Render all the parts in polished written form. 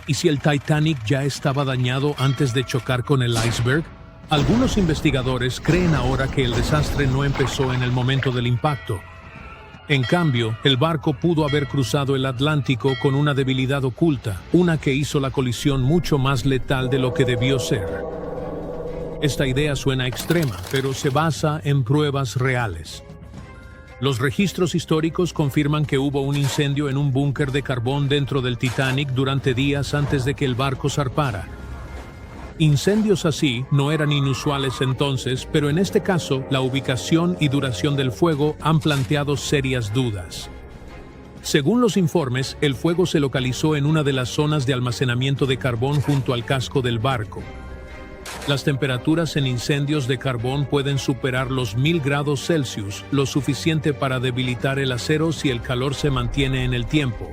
¿Y si el Titanic ya estaba dañado antes de chocar con el iceberg? Algunos investigadores creen ahora que el desastre no empezó en el momento del impacto. En cambio, el barco pudo haber cruzado el Atlántico con una debilidad oculta, una que hizo la colisión mucho más letal de lo que debió ser. Esta idea suena extrema, pero se basa en pruebas reales. Los registros históricos confirman que hubo un incendio en un búnker de carbón dentro del Titanic durante días antes de que el barco zarpara. Incendios así no eran inusuales entonces, pero en este caso, la ubicación y duración del fuego han planteado serias dudas. Según los informes, el fuego se localizó en una de las zonas de almacenamiento de carbón junto al casco del barco. Las temperaturas en incendios de carbón pueden superar los 1000 grados Celsius, lo suficiente para debilitar el acero si el calor se mantiene en el tiempo.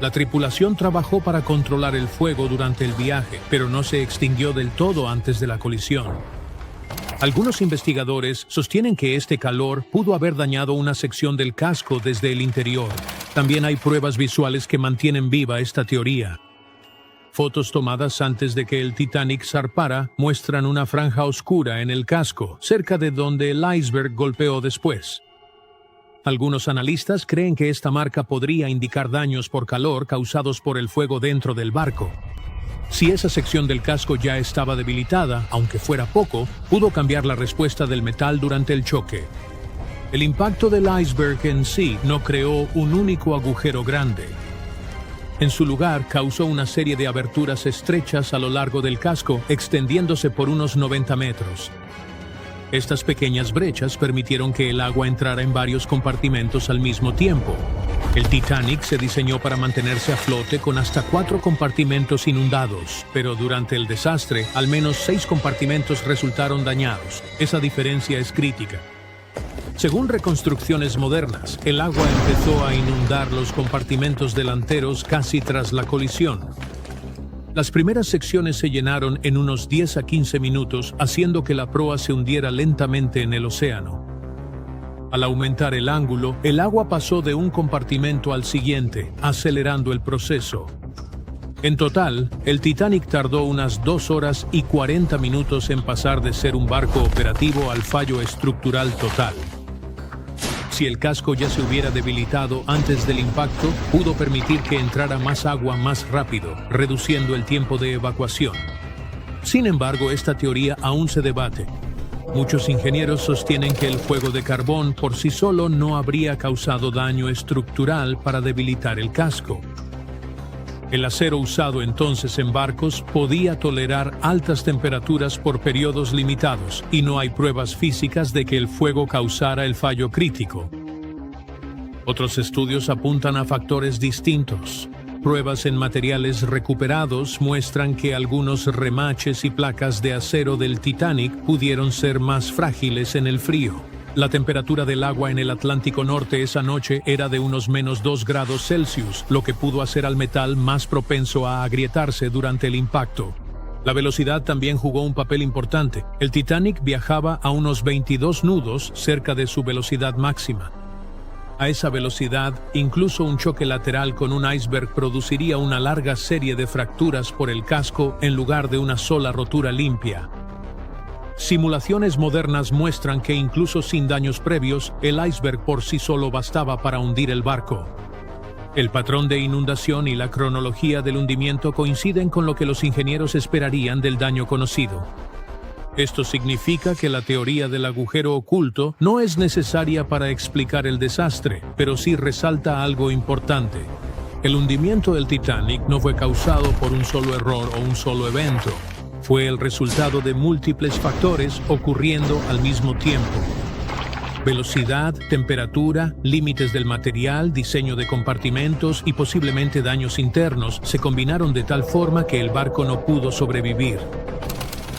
La tripulación trabajó para controlar el fuego durante el viaje, pero no se extinguió del todo antes de la colisión. Algunos investigadores sostienen que este calor pudo haber dañado una sección del casco desde el interior. También hay pruebas visuales que mantienen viva esta teoría. Fotos tomadas antes de que el Titanic zarpara muestran una franja oscura en el casco, cerca de donde el iceberg golpeó después. Algunos analistas creen que esta marca podría indicar daños por calor causados por el fuego dentro del barco. Si esa sección del casco ya estaba debilitada, aunque fuera poco, pudo cambiar la respuesta del metal durante el choque. El impacto del iceberg en sí no creó un único agujero grande. En su lugar, causó una serie de aberturas estrechas a lo largo del casco, extendiéndose por unos 90 metros. Estas pequeñas brechas permitieron que el agua entrara en varios compartimentos al mismo tiempo. El Titanic se diseñó para mantenerse a flote con hasta 4 compartimentos inundados, pero durante el desastre, al menos 6 compartimentos resultaron dañados. Esa diferencia es crítica. Según reconstrucciones modernas, el agua empezó a inundar los compartimentos delanteros casi tras la colisión. Las primeras secciones se llenaron en unos 10 a 15 minutos, haciendo que la proa se hundiera lentamente en el océano. Al aumentar el ángulo, el agua pasó de un compartimento al siguiente, acelerando el proceso. En total, el Titanic tardó unas 2 horas y 40 minutos en pasar de ser un barco operativo al fallo estructural total. Si el casco ya se hubiera debilitado antes del impacto, pudo permitir que entrara más agua más rápido, reduciendo el tiempo de evacuación. Sin embargo, esta teoría aún se debate. Muchos ingenieros sostienen que el fuego de carbón por sí solo no habría causado daño estructural para debilitar el casco. El acero usado entonces en barcos podía tolerar altas temperaturas por periodos limitados, y no hay pruebas físicas de que el fuego causara el fallo crítico. Otros estudios apuntan a factores distintos. Pruebas en materiales recuperados muestran que algunos remaches y placas de acero del Titanic pudieron ser más frágiles en el frío. La temperatura del agua en el Atlántico Norte esa noche era de unos menos 2 grados Celsius, lo que pudo hacer al metal más propenso a agrietarse durante el impacto. La velocidad también jugó un papel importante. El Titanic viajaba a unos 22 nudos cerca de su velocidad máxima. A esa velocidad, incluso un choque lateral con un iceberg produciría una larga serie de fracturas por el casco en lugar de una sola rotura limpia. Simulaciones modernas muestran que incluso sin daños previos, el iceberg por sí solo bastaba para hundir el barco. El patrón de inundación y la cronología del hundimiento coinciden con lo que los ingenieros esperarían del daño conocido. Esto significa que la teoría del agujero oculto no es necesaria para explicar el desastre, pero sí resalta algo importante. El hundimiento del Titanic no fue causado por un solo error o un solo evento. Fue el resultado de múltiples factores ocurriendo al mismo tiempo. Velocidad, temperatura, límites del material, diseño de compartimentos y posiblemente daños internos se combinaron de tal forma que el barco no pudo sobrevivir.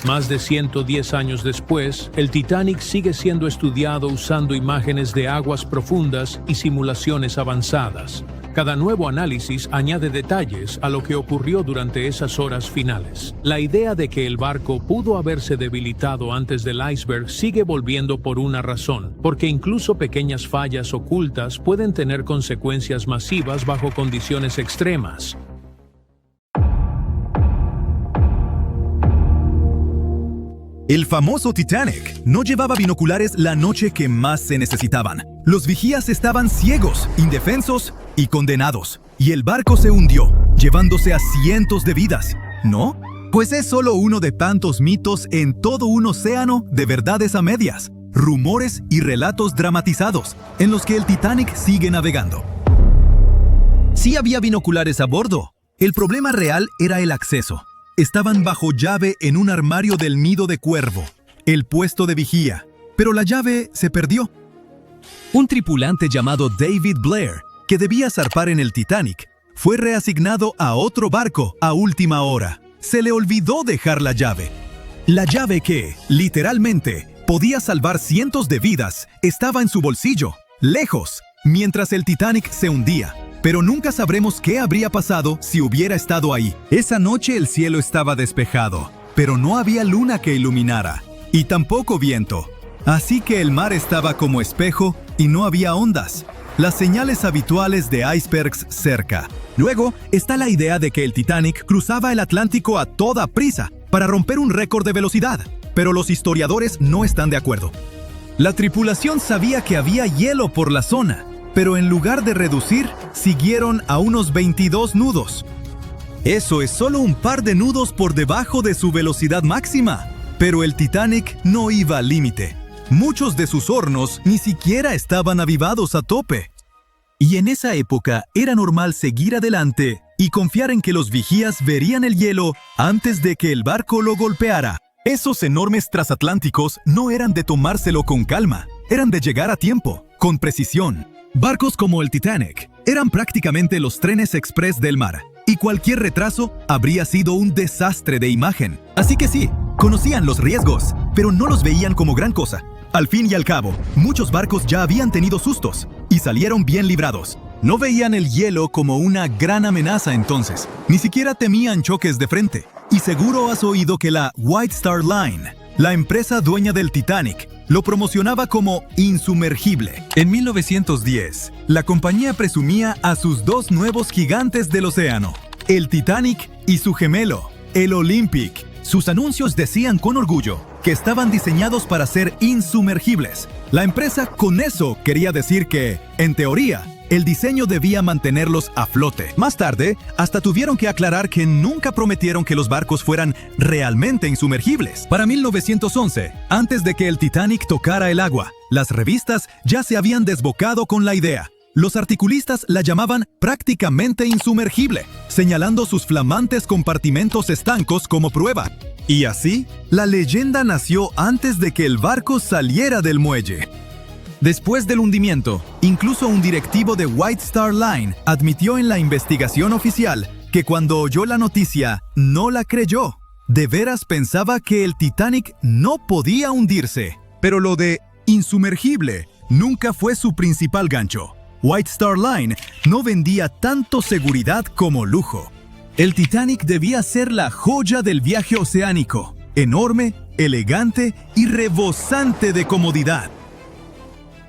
Más de 110 años después, el Titanic sigue siendo estudiado usando imágenes de aguas profundas y simulaciones avanzadas. Cada nuevo análisis añade detalles a lo que ocurrió durante esas horas finales. La idea de que el barco pudo haberse debilitado antes del iceberg sigue volviendo por una razón, porque incluso pequeñas fallas ocultas pueden tener consecuencias masivas bajo condiciones extremas. El famoso Titanic no llevaba binoculares la noche que más se necesitaban. Los vigías estaban ciegos, indefensos y condenados. Y el barco se hundió, llevándose a cientos de vidas. ¿No? Pues es solo uno de tantos mitos en todo un océano de verdades a medias, rumores y relatos dramatizados en los que el Titanic sigue navegando. Sí había binoculares a bordo. El problema real era el acceso. Estaban bajo llave en un armario del nido de cuervo, el puesto de vigía, pero la llave se perdió. Un tripulante llamado David Blair, que debía zarpar en el Titanic, fue reasignado a otro barco a última hora. Se le olvidó dejar la llave. La llave que, literalmente, podía salvar cientos de vidas, estaba en su bolsillo, lejos, mientras el Titanic se hundía. Pero nunca sabremos qué habría pasado si hubiera estado ahí. Esa noche el cielo estaba despejado, pero no había luna que iluminara, y tampoco viento. Así que el mar estaba como espejo y no había ondas, las señales habituales de icebergs cerca. Luego está la idea de que el Titanic cruzaba el Atlántico a toda prisa para romper un récord de velocidad, pero los historiadores no están de acuerdo. La tripulación sabía que había hielo por la zona, pero en lugar de reducir, siguieron a unos 22 nudos. Eso es solo un par de nudos por debajo de su velocidad máxima, pero el Titanic no iba al límite. Muchos de sus hornos ni siquiera estaban avivados a tope. Y en esa época era normal seguir adelante y confiar en que los vigías verían el hielo antes de que el barco lo golpeara. Esos enormes transatlánticos no eran de tomárselo con calma, eran de llegar a tiempo, con precisión. Barcos como el Titanic eran prácticamente los trenes express del mar, y cualquier retraso habría sido un desastre de imagen. Así que sí, conocían los riesgos, pero no los veían como gran cosa. Al fin y al cabo, muchos barcos ya habían tenido sustos, y salieron bien librados. No veían el hielo como una gran amenaza entonces, ni siquiera temían choques de frente. Y seguro has oído que la White Star Line, la empresa dueña del Titanic, lo promocionaba como insumergible. En 1910, la compañía presumía a sus dos nuevos gigantes del océano, el Titanic y su gemelo, el Olympic. Sus anuncios decían con orgullo que estaban diseñados para ser insumergibles. La empresa con eso quería decir que, en teoría, el diseño debía mantenerlos a flote. Más tarde, hasta tuvieron que aclarar que nunca prometieron que los barcos fueran realmente insumergibles. Para 1911, antes de que el Titanic tocara el agua, las revistas ya se habían desbocado con la idea. Los articulistas la llamaban prácticamente insumergible, señalando sus flamantes compartimentos estancos como prueba. Y así, la leyenda nació antes de que el barco saliera del muelle. Después del hundimiento, incluso un directivo de White Star Line admitió en la investigación oficial que cuando oyó la noticia, no la creyó. De veras pensaba que el Titanic no podía hundirse. Pero lo de insumergible nunca fue su principal gancho. White Star Line no vendía tanto seguridad como lujo. El Titanic debía ser la joya del viaje oceánico, enorme, elegante y rebosante de comodidad.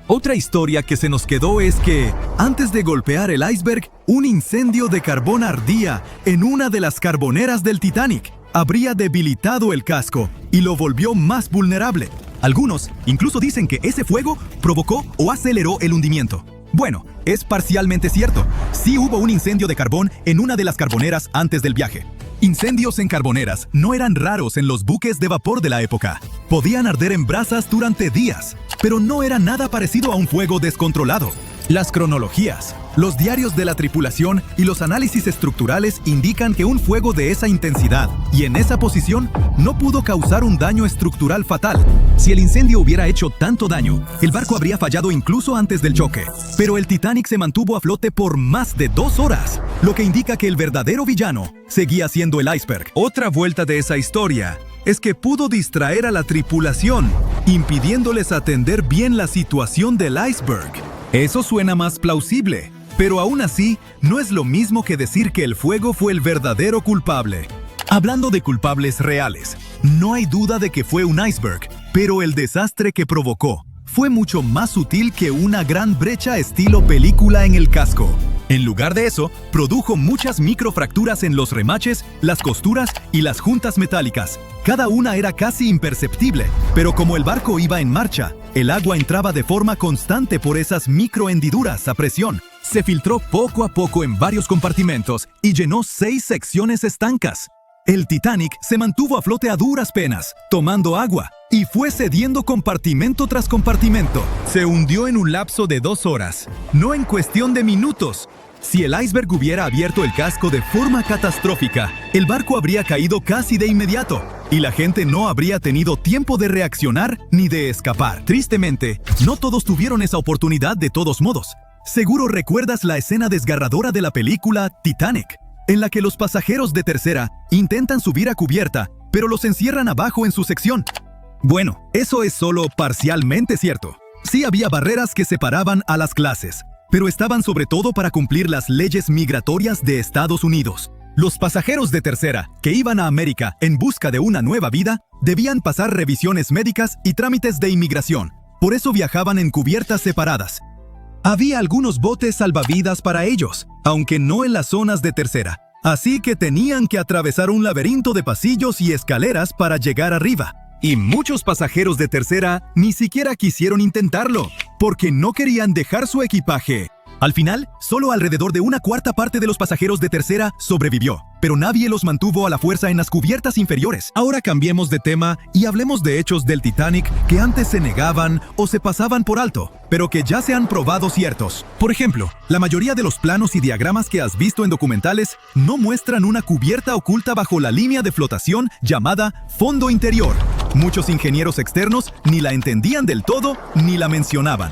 Otra historia que se nos quedó es que, antes de golpear el iceberg, un incendio de carbón ardía en una de las carboneras del Titanic. Habría debilitado el casco y lo volvió más vulnerable. Algunos incluso dicen que ese fuego provocó o aceleró el hundimiento. Bueno, es parcialmente cierto. Sí hubo un incendio de carbón en una de las carboneras antes del viaje. Incendios en carboneras no eran raros en los buques de vapor de la época. Podían arder en brasas durante días, pero no era nada parecido a un fuego descontrolado. Las cronologías, los diarios de la tripulación y los análisis estructurales indican que un fuego de esa intensidad y en esa posición no pudo causar un daño estructural fatal. Si el incendio hubiera hecho tanto daño, el barco habría fallado incluso antes del choque. Pero el Titanic se mantuvo a flote por más de 2 horas, lo que indica que el verdadero villano seguía siendo el iceberg. Otra vuelta de esa historia es que pudo distraer a la tripulación, impidiéndoles atender bien la situación del iceberg. Eso suena más plausible, pero aún así no es lo mismo que decir que el fuego fue el verdadero culpable. Hablando de culpables reales, no hay duda de que fue un iceberg, pero el desastre que provocó fue mucho más sutil que una gran brecha estilo película en el casco. En lugar de eso, produjo muchas microfracturas en los remaches, las costuras y las juntas metálicas. Cada una era casi imperceptible, pero como el barco iba en marcha, el agua entraba de forma constante por esas microhendiduras a presión. Se filtró poco a poco en varios compartimentos y llenó 6 secciones estancas. El Titanic se mantuvo a flote a duras penas, tomando agua, y fue cediendo compartimento tras compartimento. Se hundió en un lapso de 2 horas, no en cuestión de minutos. Si el iceberg hubiera abierto el casco de forma catastrófica, el barco habría caído casi de inmediato, y la gente no habría tenido tiempo de reaccionar ni de escapar. Tristemente, no todos tuvieron esa oportunidad de todos modos. Seguro recuerdas la escena desgarradora de la película Titanic, en la que los pasajeros de tercera intentan subir a cubierta, pero los encierran abajo en su sección. Bueno, eso es solo parcialmente cierto. Sí había barreras que separaban a las clases, pero estaban sobre todo para cumplir las leyes migratorias de Estados Unidos. Los pasajeros de tercera, que iban a América en busca de una nueva vida, debían pasar revisiones médicas y trámites de inmigración. Por eso viajaban en cubiertas separadas. Había algunos botes salvavidas para ellos, aunque no en las zonas de tercera. Así que tenían que atravesar un laberinto de pasillos y escaleras para llegar arriba. Y muchos pasajeros de tercera ni siquiera quisieron intentarlo, porque no querían dejar su equipaje. Al final, solo alrededor de 1/4 parte de los pasajeros de tercera sobrevivió, pero nadie los mantuvo a la fuerza en las cubiertas inferiores. Ahora cambiemos de tema y hablemos de hechos del Titanic que antes se negaban o se pasaban por alto, pero que ya se han probado ciertos. Por ejemplo, la mayoría de los planos y diagramas que has visto en documentales no muestran una cubierta oculta bajo la línea de flotación llamada fondo interior. Muchos ingenieros externos ni la entendían del todo ni la mencionaban.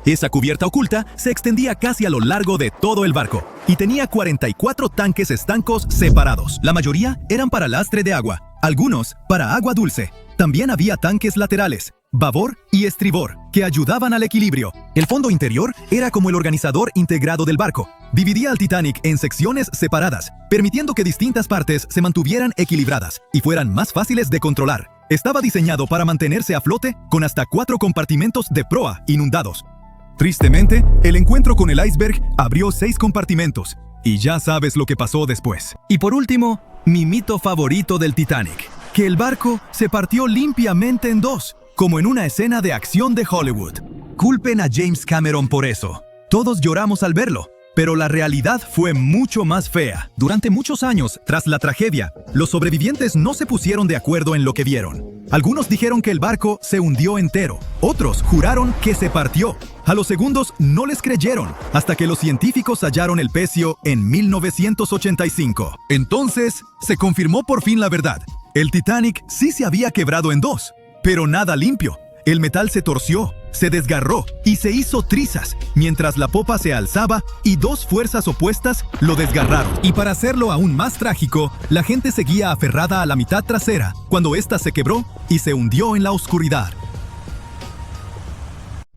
Esa cubierta oculta se extendía casi a lo largo de todo el barco y tenía 44 tanques estancos separados. La mayoría eran para lastre de agua, algunos para agua dulce. También había tanques laterales, babor y estribor, que ayudaban al equilibrio. El fondo interior era como el organizador integrado del barco. Dividía al Titanic en secciones separadas, permitiendo que distintas partes se mantuvieran equilibradas y fueran más fáciles de controlar. Estaba diseñado para mantenerse a flote con hasta 4 compartimentos de proa inundados. Tristemente, el encuentro con el iceberg abrió 6 compartimentos, y ya sabes lo que pasó después. Y por último, mi mito favorito del Titanic, que el barco se partió limpiamente en 2, como en una escena de acción de Hollywood. Culpen a James Cameron por eso. Todos lloramos al verlo, pero la realidad fue mucho más fea. Durante muchos años, tras la tragedia, los sobrevivientes no se pusieron de acuerdo en lo que vieron. Algunos dijeron que el barco se hundió entero, otros juraron que se partió. A los segundos no les creyeron, hasta que los científicos hallaron el pecio en 1985. Entonces, se confirmó por fin la verdad. El Titanic sí se había quebrado en 2, pero nada limpio. El metal se torció, se desgarró y se hizo trizas, mientras la popa se alzaba y 2 fuerzas opuestas lo desgarraron. Y para hacerlo aún más trágico, la gente seguía aferrada a la mitad trasera, cuando ésta se quebró y se hundió en la oscuridad.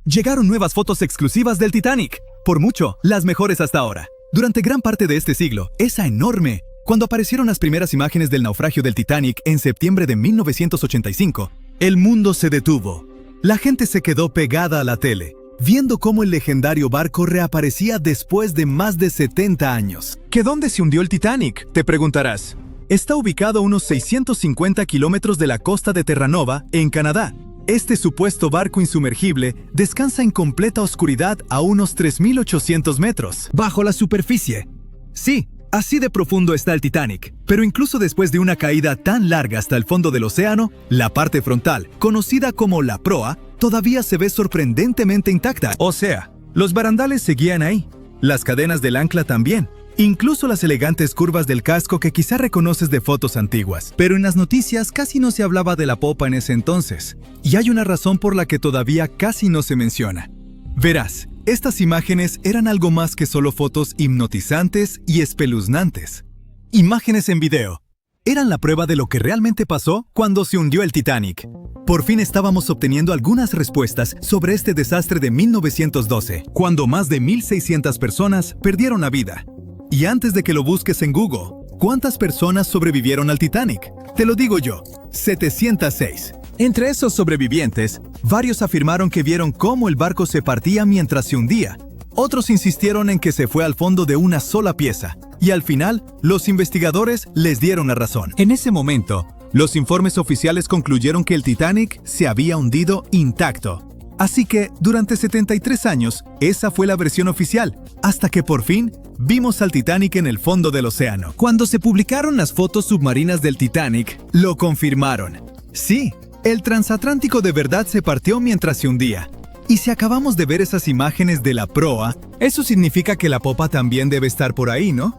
Llegaron nuevas fotos exclusivas del Titanic, por mucho, las mejores hasta ahora. Durante gran parte de este siglo, esa enorme. Cuando aparecieron las primeras imágenes del naufragio del Titanic en septiembre de 1985, el mundo se detuvo. La gente se quedó pegada a la tele, viendo cómo el legendario barco reaparecía después de más de 70 años. ¿Que dónde se hundió el Titanic?, te preguntarás. Está ubicado a unos 650 kilómetros de la costa de Terranova, en Canadá. Este supuesto barco insumergible descansa en completa oscuridad a unos 3.800 metros, bajo la superficie. Sí, así de profundo está el Titanic. Pero incluso después de una caída tan larga hasta el fondo del océano, la parte frontal, conocida como la proa, todavía se ve sorprendentemente intacta. O sea, los barandales seguían ahí, las cadenas del ancla también, incluso las elegantes curvas del casco que quizá reconoces de fotos antiguas. Pero en las noticias casi no se hablaba de la popa en ese entonces, y hay una razón por la que todavía casi no se menciona. Verás, estas imágenes eran algo más que solo fotos hipnotizantes y espeluznantes. Imágenes en video. Eran la prueba de lo que realmente pasó cuando se hundió el Titanic. Por fin estábamos obteniendo algunas respuestas sobre este desastre de 1912, cuando más de 1.600 personas perdieron la vida. Y antes de que lo busques en Google, ¿cuántas personas sobrevivieron al Titanic? Te lo digo yo, 706. Entre esos sobrevivientes, varios afirmaron que vieron cómo el barco se partía mientras se hundía, Otros insistieron en que se fue al fondo de una sola pieza, y al final, los investigadores les dieron la razón. En ese momento, los informes oficiales concluyeron que el Titanic se había hundido intacto. Así que, durante 73 años, esa fue la versión oficial, hasta que por fin vimos al Titanic en el fondo del océano. Cuando se publicaron las fotos submarinas del Titanic, lo confirmaron. Sí, el transatlántico de verdad se partió mientras se hundía. Y si acabamos de ver esas imágenes de la proa, eso significa que la popa también debe estar por ahí, ¿no?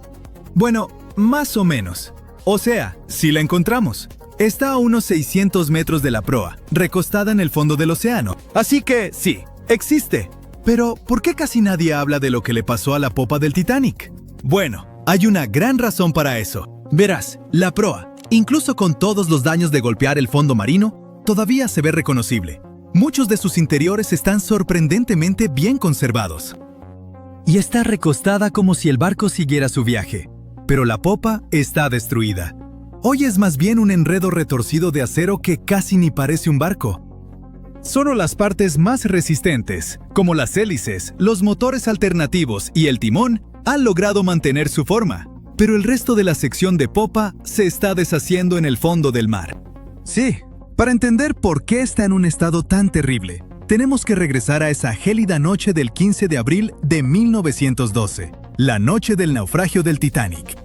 Bueno, más o menos. O sea, si la encontramos. Está a unos 600 metros de la proa, recostada en el fondo del océano. Así que, sí, existe. Pero, ¿por qué casi nadie habla de lo que le pasó a la popa del Titanic? Bueno, hay una gran razón para eso. Verás, la proa, incluso con todos los daños de golpear el fondo marino, todavía se ve reconocible. Muchos de sus interiores están sorprendentemente bien conservados. Y está recostada como si el barco siguiera su viaje. Pero la popa está destruida. Hoy es más bien un enredo retorcido de acero que casi ni parece un barco. Solo las partes más resistentes, como las hélices, los motores alternativos y el timón, han logrado mantener su forma. Pero el resto de la sección de popa se está deshaciendo en el fondo del mar. Sí, para entender por qué está en un estado tan terrible, tenemos que regresar a esa gélida noche del 15 de abril de 1912, la noche del naufragio del Titanic.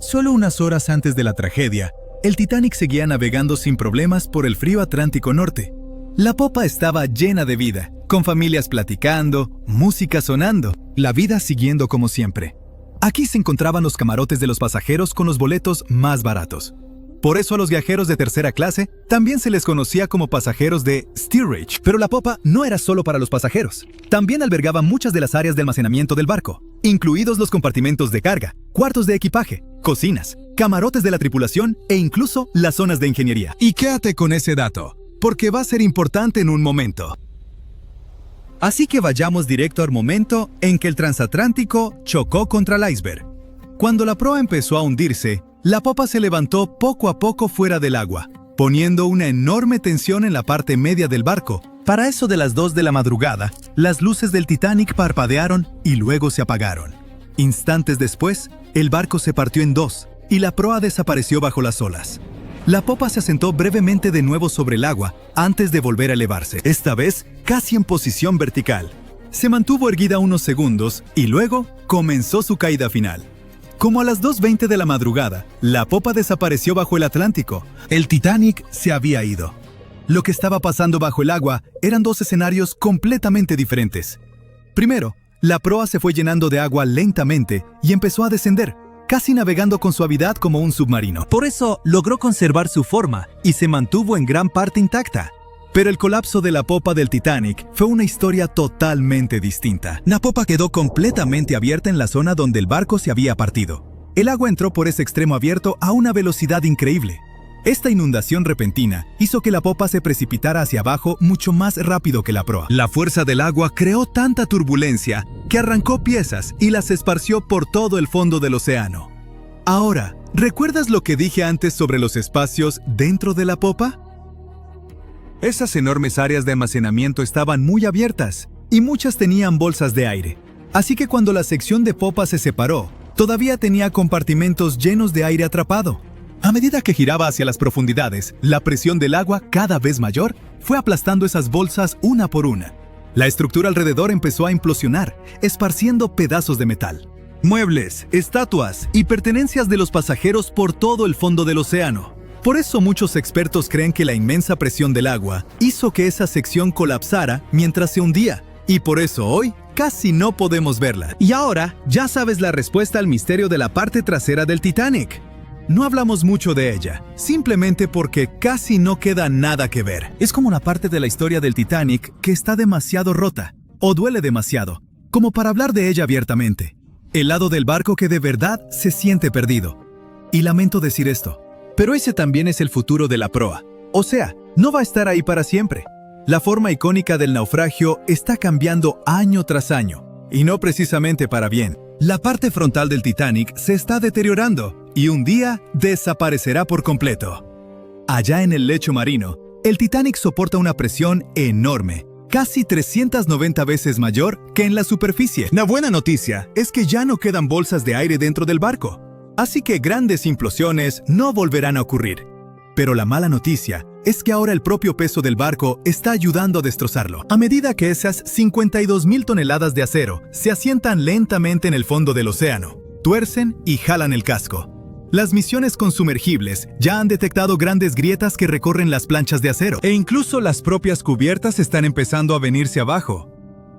Solo unas horas antes de la tragedia, el Titanic seguía navegando sin problemas por el frío Atlántico Norte. La popa estaba llena de vida, con familias platicando, música sonando, la vida siguiendo como siempre. Aquí se encontraban los camarotes de los pasajeros con los boletos más baratos. Por eso a los viajeros de tercera clase también se les conocía como pasajeros de steerage. Pero la popa no era solo para los pasajeros. También albergaba muchas de las áreas de almacenamiento del barco, incluidos los compartimentos de carga, cuartos de equipaje, cocinas, camarotes de la tripulación e incluso las zonas de ingeniería. Y quédate con ese dato, porque va a ser importante en un momento. Así que vayamos directo al momento en que el transatlántico chocó contra el iceberg. Cuando la proa empezó a hundirse, la popa se levantó poco a poco fuera del agua, poniendo una enorme tensión en la parte media del barco. Para eso de las 2 de la madrugada, las luces del Titanic parpadearon y luego se apagaron. Instantes después, el barco se partió en dos y la proa desapareció bajo las olas. La popa se asentó brevemente de nuevo sobre el agua antes de volver a elevarse, esta vez casi en posición vertical. Se mantuvo erguida unos segundos y luego comenzó su caída final. Como a las 2:20 de la madrugada, la popa desapareció bajo el Atlántico. El Titanic se había ido. Lo que estaba pasando bajo el agua eran dos escenarios completamente diferentes. Primero, la proa se fue llenando de agua lentamente y empezó a descender, casi navegando con suavidad como un submarino. Por eso logró conservar su forma y se mantuvo en gran parte intacta. Pero el colapso de la popa del Titanic fue una historia totalmente distinta. La popa quedó completamente abierta en la zona donde el barco se había partido. El agua entró por ese extremo abierto a una velocidad increíble. Esta inundación repentina hizo que la popa se precipitara hacia abajo mucho más rápido que la proa. La fuerza del agua creó tanta turbulencia que arrancó piezas y las esparció por todo el fondo del océano. Ahora, ¿recuerdas lo que dije antes sobre los espacios dentro de la popa? Esas enormes áreas de almacenamiento estaban muy abiertas y muchas tenían bolsas de aire. Así que cuando la sección de popa se separó, todavía tenía compartimentos llenos de aire atrapado. A medida que giraba hacia las profundidades, la presión del agua, cada vez mayor, fue aplastando esas bolsas una por una. La estructura alrededor empezó a implosionar, esparciendo pedazos de metal. Muebles, estatuas y pertenencias de los pasajeros por todo el fondo del océano. Por eso muchos expertos creen que la inmensa presión del agua hizo que esa sección colapsara mientras se hundía, y por eso hoy casi no podemos verla. Y ahora ya sabes la respuesta al misterio de la parte trasera del Titanic. No hablamos mucho de ella, simplemente porque casi no queda nada que ver. Es como una parte de la historia del Titanic que está demasiado rota, o duele demasiado, como para hablar de ella abiertamente. El lado del barco que de verdad se siente perdido. Y lamento decir esto, pero ese también es el futuro de la proa. O sea, no va a estar ahí para siempre. La forma icónica del naufragio está cambiando año tras año, y no precisamente para bien. La parte frontal del Titanic se está deteriorando, y un día desaparecerá por completo. Allá en el lecho marino, el Titanic soporta una presión enorme, casi 390 veces mayor que en la superficie. La buena noticia es que ya no quedan bolsas de aire dentro del barco, así que grandes implosiones no volverán a ocurrir. Pero la mala noticia es que ahora el propio peso del barco está ayudando a destrozarlo. A medida que esas 52.000 toneladas de acero se asientan lentamente en el fondo del océano, tuercen y jalan el casco. Las misiones con sumergibles ya han detectado grandes grietas que recorren las planchas de acero. E incluso las propias cubiertas están empezando a venirse abajo.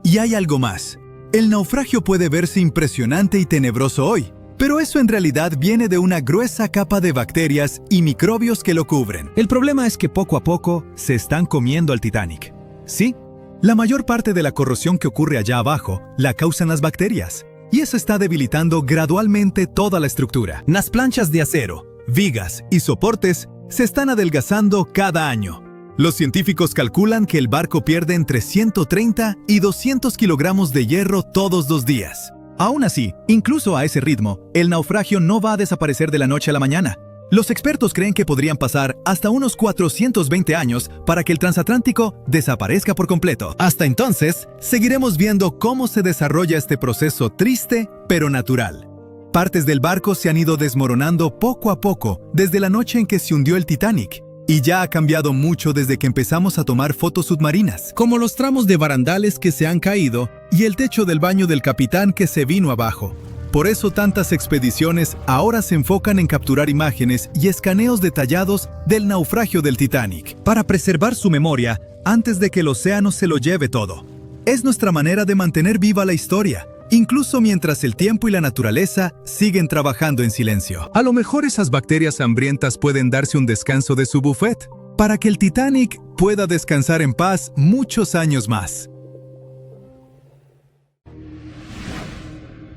Y hay algo más. El naufragio puede verse impresionante y tenebroso hoy, pero eso en realidad viene de una gruesa capa de bacterias y microbios que lo cubren. El problema es que poco a poco se están comiendo al Titanic. Sí, la mayor parte de la corrosión que ocurre allá abajo la causan las bacterias. Y eso está debilitando gradualmente toda la estructura. Las planchas de acero, vigas y soportes se están adelgazando cada año. Los científicos calculan que el barco pierde entre 130 y 200 kilogramos de hierro todos los días. Aún así, incluso a ese ritmo, el naufragio no va a desaparecer de la noche a la mañana. Los expertos creen que podrían pasar hasta unos 420 años para que el transatlántico desaparezca por completo. Hasta entonces, seguiremos viendo cómo se desarrolla este proceso triste, pero natural. Partes del barco se han ido desmoronando poco a poco desde la noche en que se hundió el Titanic, y ya ha cambiado mucho desde que empezamos a tomar fotos submarinas, como los tramos de barandales que se han caído y el techo del baño del capitán que se vino abajo. Por eso tantas expediciones ahora se enfocan en capturar imágenes y escaneos detallados del naufragio del Titanic, para preservar su memoria antes de que el océano se lo lleve todo. Es nuestra manera de mantener viva la historia, incluso mientras el tiempo y la naturaleza siguen trabajando en silencio. A lo mejor esas bacterias hambrientas pueden darse un descanso de su buffet, para que el Titanic pueda descansar en paz muchos años más.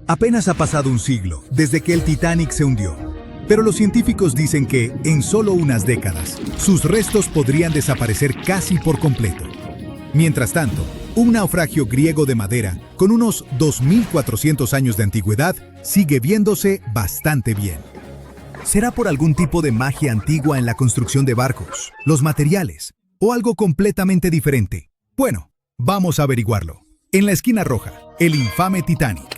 Apenas ha pasado un siglo desde que el Titanic se hundió, pero los científicos dicen que, en solo unas décadas, sus restos podrían desaparecer casi por completo. Mientras tanto, un naufragio griego de madera, con unos 2.400 años de antigüedad, sigue viéndose bastante bien. ¿Será por algún tipo de magia antigua en la construcción de barcos, los materiales, o algo completamente diferente? Bueno, vamos a averiguarlo. En la esquina roja, el infame Titanic.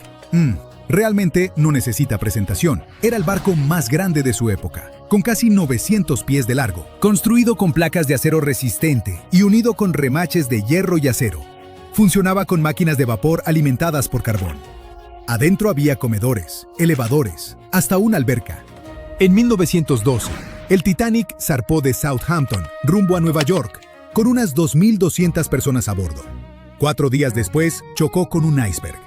Realmente no necesita presentación. Era el barco más grande de su época, con casi 900 pies de largo, construido con placas de acero resistente y unido con remaches de hierro y acero. Funcionaba con máquinas de vapor alimentadas por carbón. Adentro había comedores, elevadores, hasta una alberca. En 1912, el Titanic zarpó de Southampton rumbo a Nueva York, con unas 2.200 personas a bordo. 4 días después, chocó con un iceberg.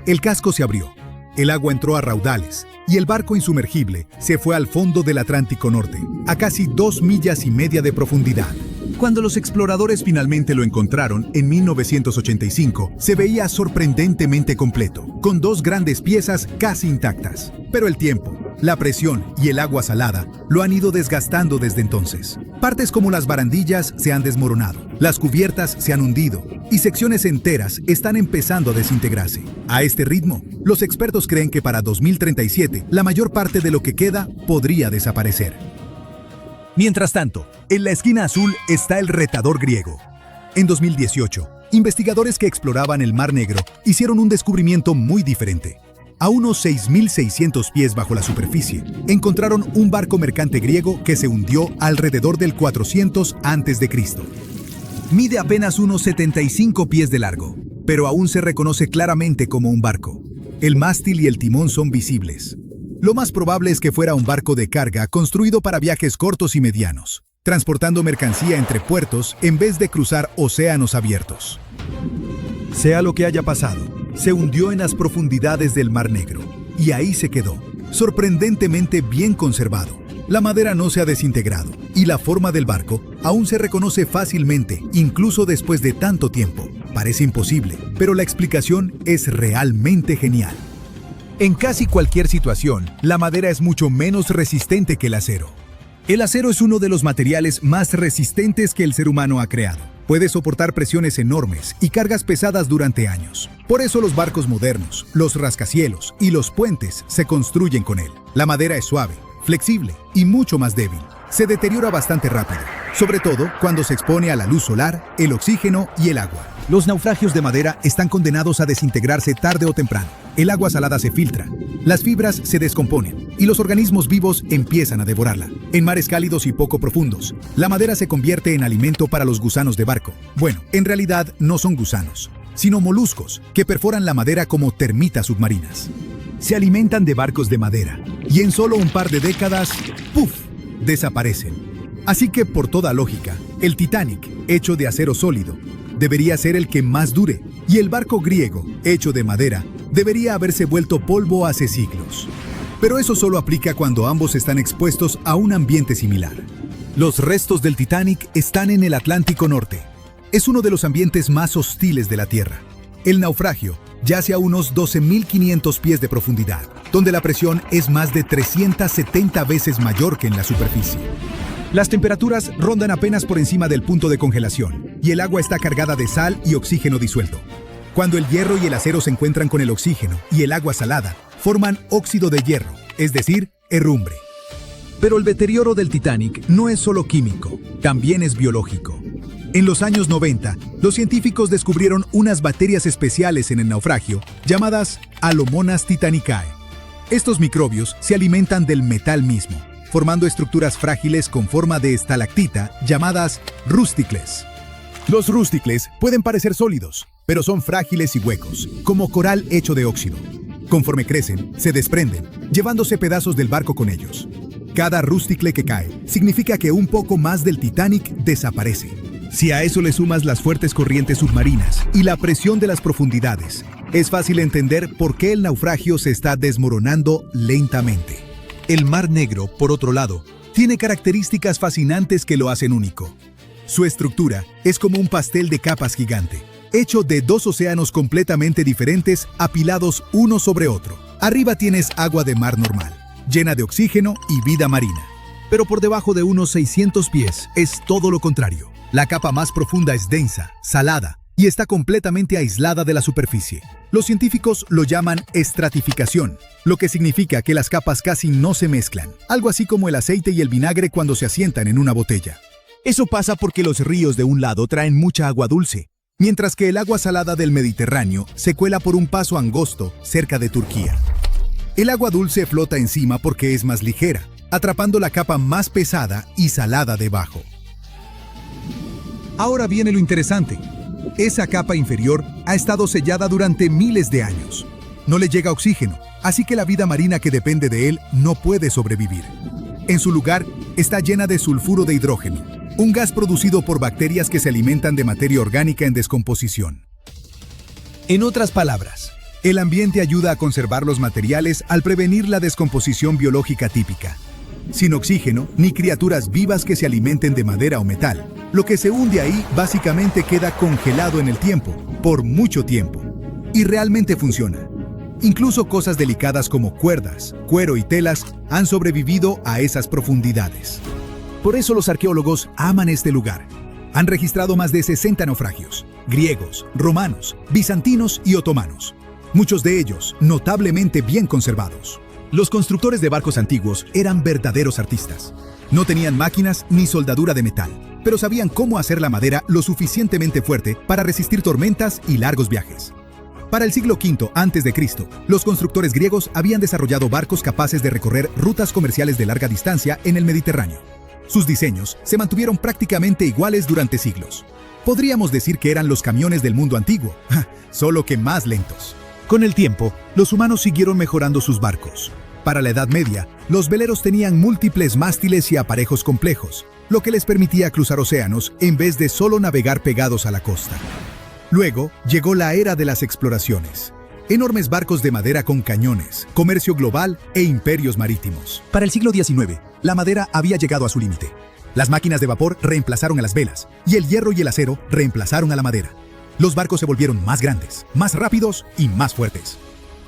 El casco se abrió, el agua entró a raudales y el barco insumergible se fue al fondo del Atlántico Norte, a casi 2,5 millas de profundidad. Cuando los exploradores finalmente lo encontraron en 1985, se veía sorprendentemente completo, con 2 grandes piezas casi intactas. Pero el tiempo, la presión y el agua salada lo han ido desgastando desde entonces. Partes como las barandillas se han desmoronado, las cubiertas se han hundido y secciones enteras están empezando a desintegrarse. A este ritmo, los expertos creen que para 2037 la mayor parte de lo que queda podría desaparecer. Mientras tanto, en la esquina azul está el retador griego. En 2018, investigadores que exploraban el Mar Negro hicieron un descubrimiento muy diferente. A unos 6.600 pies bajo la superficie, encontraron un barco mercante griego que se hundió alrededor del 400 a.C. Mide apenas unos 75 pies de largo, pero aún se reconoce claramente como un barco. El mástil y el timón son visibles. Lo más probable es que fuera un barco de carga construido para viajes cortos y medianos, transportando mercancía entre puertos en vez de cruzar océanos abiertos. Sea lo que haya pasado, se hundió en las profundidades del Mar Negro, y ahí se quedó, sorprendentemente bien conservado. La madera no se ha desintegrado, y la forma del barco aún se reconoce fácilmente, incluso después de tanto tiempo. Parece imposible, pero la explicación es realmente genial. En casi cualquier situación, la madera es mucho menos resistente que el acero. El acero es uno de los materiales más resistentes que el ser humano ha creado. Puede soportar presiones enormes y cargas pesadas durante años. Por eso los barcos modernos, los rascacielos y los puentes se construyen con él. La madera es suave, flexible y mucho más débil. Se deteriora bastante rápido, sobre todo cuando se expone a la luz solar, el oxígeno y el agua. Los naufragios de madera están condenados a desintegrarse tarde o temprano. El agua salada se filtra, las fibras se descomponen y los organismos vivos empiezan a devorarla. En mares cálidos y poco profundos, la madera se convierte en alimento para los gusanos de barco. Bueno, en realidad no son gusanos, sino moluscos que perforan la madera como termitas submarinas. Se alimentan de barcos de madera y en solo un par de décadas, ¡puf!, desaparecen. Así que, por toda lógica, el Titanic, hecho de acero sólido, debería ser el que más dure, y el barco griego, hecho de madera, debería haberse vuelto polvo hace siglos. Pero eso solo aplica cuando ambos están expuestos a un ambiente similar. Los restos del Titanic están en el Atlántico Norte. Es uno de los ambientes más hostiles de la Tierra. El naufragio yace a unos 12.500 pies de profundidad, donde la presión es más de 370 veces mayor que en la superficie. Las temperaturas rondan apenas por encima del punto de congelación, y el agua está cargada de sal y oxígeno disuelto. Cuando el hierro y el acero se encuentran con el oxígeno y el agua salada, forman óxido de hierro, es decir, herrumbre. Pero el deterioro del Titanic no es solo químico, también es biológico. En los años 90, los científicos descubrieron unas bacterias especiales en el naufragio llamadas Alomonas titanicae. Estos microbios se alimentan del metal mismo, formando estructuras frágiles con forma de estalactita llamadas rústicles. Los rústicles pueden parecer sólidos, pero son frágiles y huecos, como coral hecho de óxido. Conforme crecen, se desprenden, llevándose pedazos del barco con ellos. Cada rústicle que cae significa que un poco más del Titanic desaparece. Si a eso le sumas las fuertes corrientes submarinas y la presión de las profundidades, es fácil entender por qué el naufragio se está desmoronando lentamente. El Mar Negro, por otro lado, tiene características fascinantes que lo hacen único. Su estructura es como un pastel de capas gigante, hecho de dos océanos completamente diferentes apilados uno sobre otro. Arriba tienes agua de mar normal, llena de oxígeno y vida marina. Pero por debajo de unos 600 pies es todo lo contrario. La capa más profunda es densa, salada y está completamente aislada de la superficie. Los científicos lo llaman estratificación, lo que significa que las capas casi no se mezclan, algo así como el aceite y el vinagre cuando se asientan en una botella. Eso pasa porque los ríos de un lado traen mucha agua dulce, mientras que el agua salada del Mediterráneo se cuela por un paso angosto cerca de Turquía. El agua dulce flota encima porque es más ligera, atrapando la capa más pesada y salada debajo. Ahora viene lo interesante. Esa capa inferior ha estado sellada durante miles de años. No le llega oxígeno, así que la vida marina que depende de él no puede sobrevivir. En su lugar, está llena de sulfuro de hidrógeno, un gas producido por bacterias que se alimentan de materia orgánica en descomposición. En otras palabras, el ambiente ayuda a conservar los materiales al prevenir la descomposición biológica típica. Sin oxígeno, ni criaturas vivas que se alimenten de madera o metal. Lo que se hunde ahí básicamente queda congelado en el tiempo, por mucho tiempo. Y realmente funciona. Incluso cosas delicadas como cuerdas, cuero y telas han sobrevivido a esas profundidades. Por eso los arqueólogos aman este lugar. Han registrado más de 60 naufragios, griegos, romanos, bizantinos y otomanos. Muchos de ellos notablemente bien conservados. Los constructores de barcos antiguos eran verdaderos artistas. No tenían máquinas ni soldadura de metal, pero sabían cómo hacer la madera lo suficientemente fuerte para resistir tormentas y largos viajes. Para el siglo V a.C., los constructores griegos habían desarrollado barcos capaces de recorrer rutas comerciales de larga distancia en el Mediterráneo. Sus diseños se mantuvieron prácticamente iguales durante siglos. Podríamos decir que eran los camiones del mundo antiguo, solo que más lentos. Con el tiempo, los humanos siguieron mejorando sus barcos. Para la Edad Media, los veleros tenían múltiples mástiles y aparejos complejos, lo que les permitía cruzar océanos en vez de solo navegar pegados a la costa. Luego, llegó la era de las exploraciones. Enormes barcos de madera con cañones, comercio global e imperios marítimos. Para el siglo XIX, la madera había llegado a su límite. Las máquinas de vapor reemplazaron a las velas, y el hierro y el acero reemplazaron a la madera. Los barcos se volvieron más grandes, más rápidos y más fuertes.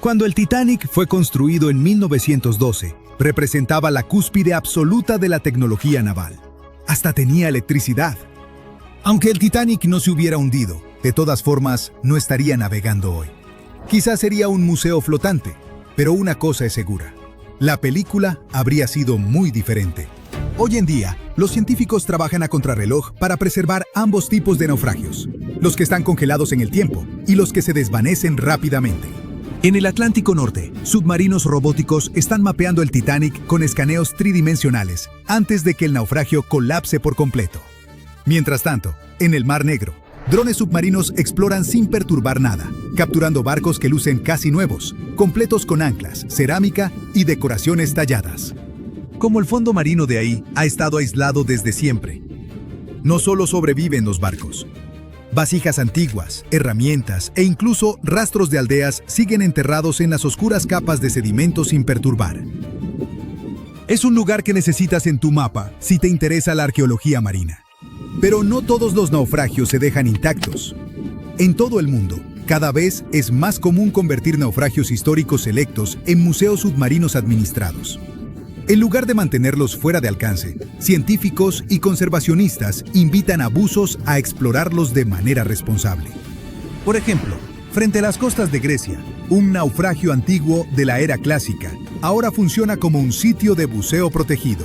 Cuando el Titanic fue construido en 1912, representaba la cúspide absoluta de la tecnología naval. Hasta tenía electricidad. Aunque el Titanic no se hubiera hundido, de todas formas, no estaría navegando hoy. Quizás sería un museo flotante, pero una cosa es segura. La película habría sido muy diferente. Hoy en día, los científicos trabajan a contrarreloj para preservar ambos tipos de naufragios. los que están congelados en el tiempo y los que se desvanecen rápidamente. En el Atlántico Norte, submarinos robóticos están mapeando el Titanic con escaneos tridimensionales antes de que el naufragio colapse por completo. Mientras tanto, en el Mar Negro, drones submarinos exploran sin perturbar nada, capturando barcos que lucen casi nuevos, completos con anclas, cerámica y decoraciones talladas. Como el fondo marino de ahí ha estado aislado desde siempre, no solo sobreviven los barcos. Vasijas antiguas, herramientas e incluso rastros de aldeas siguen enterrados en las oscuras capas de sedimento sin perturbar. Es un lugar que necesitas en tu mapa si te interesa la arqueología marina. Pero no todos los naufragios se dejan intactos. En todo el mundo, cada vez es más común convertir naufragios históricos selectos en museos submarinos administrados. En lugar de mantenerlos fuera de alcance, científicos y conservacionistas invitan a buzos a explorarlos de manera responsable. Por ejemplo, frente a las costas de Grecia, un naufragio antiguo de la era clásica ahora funciona como un sitio de buceo protegido.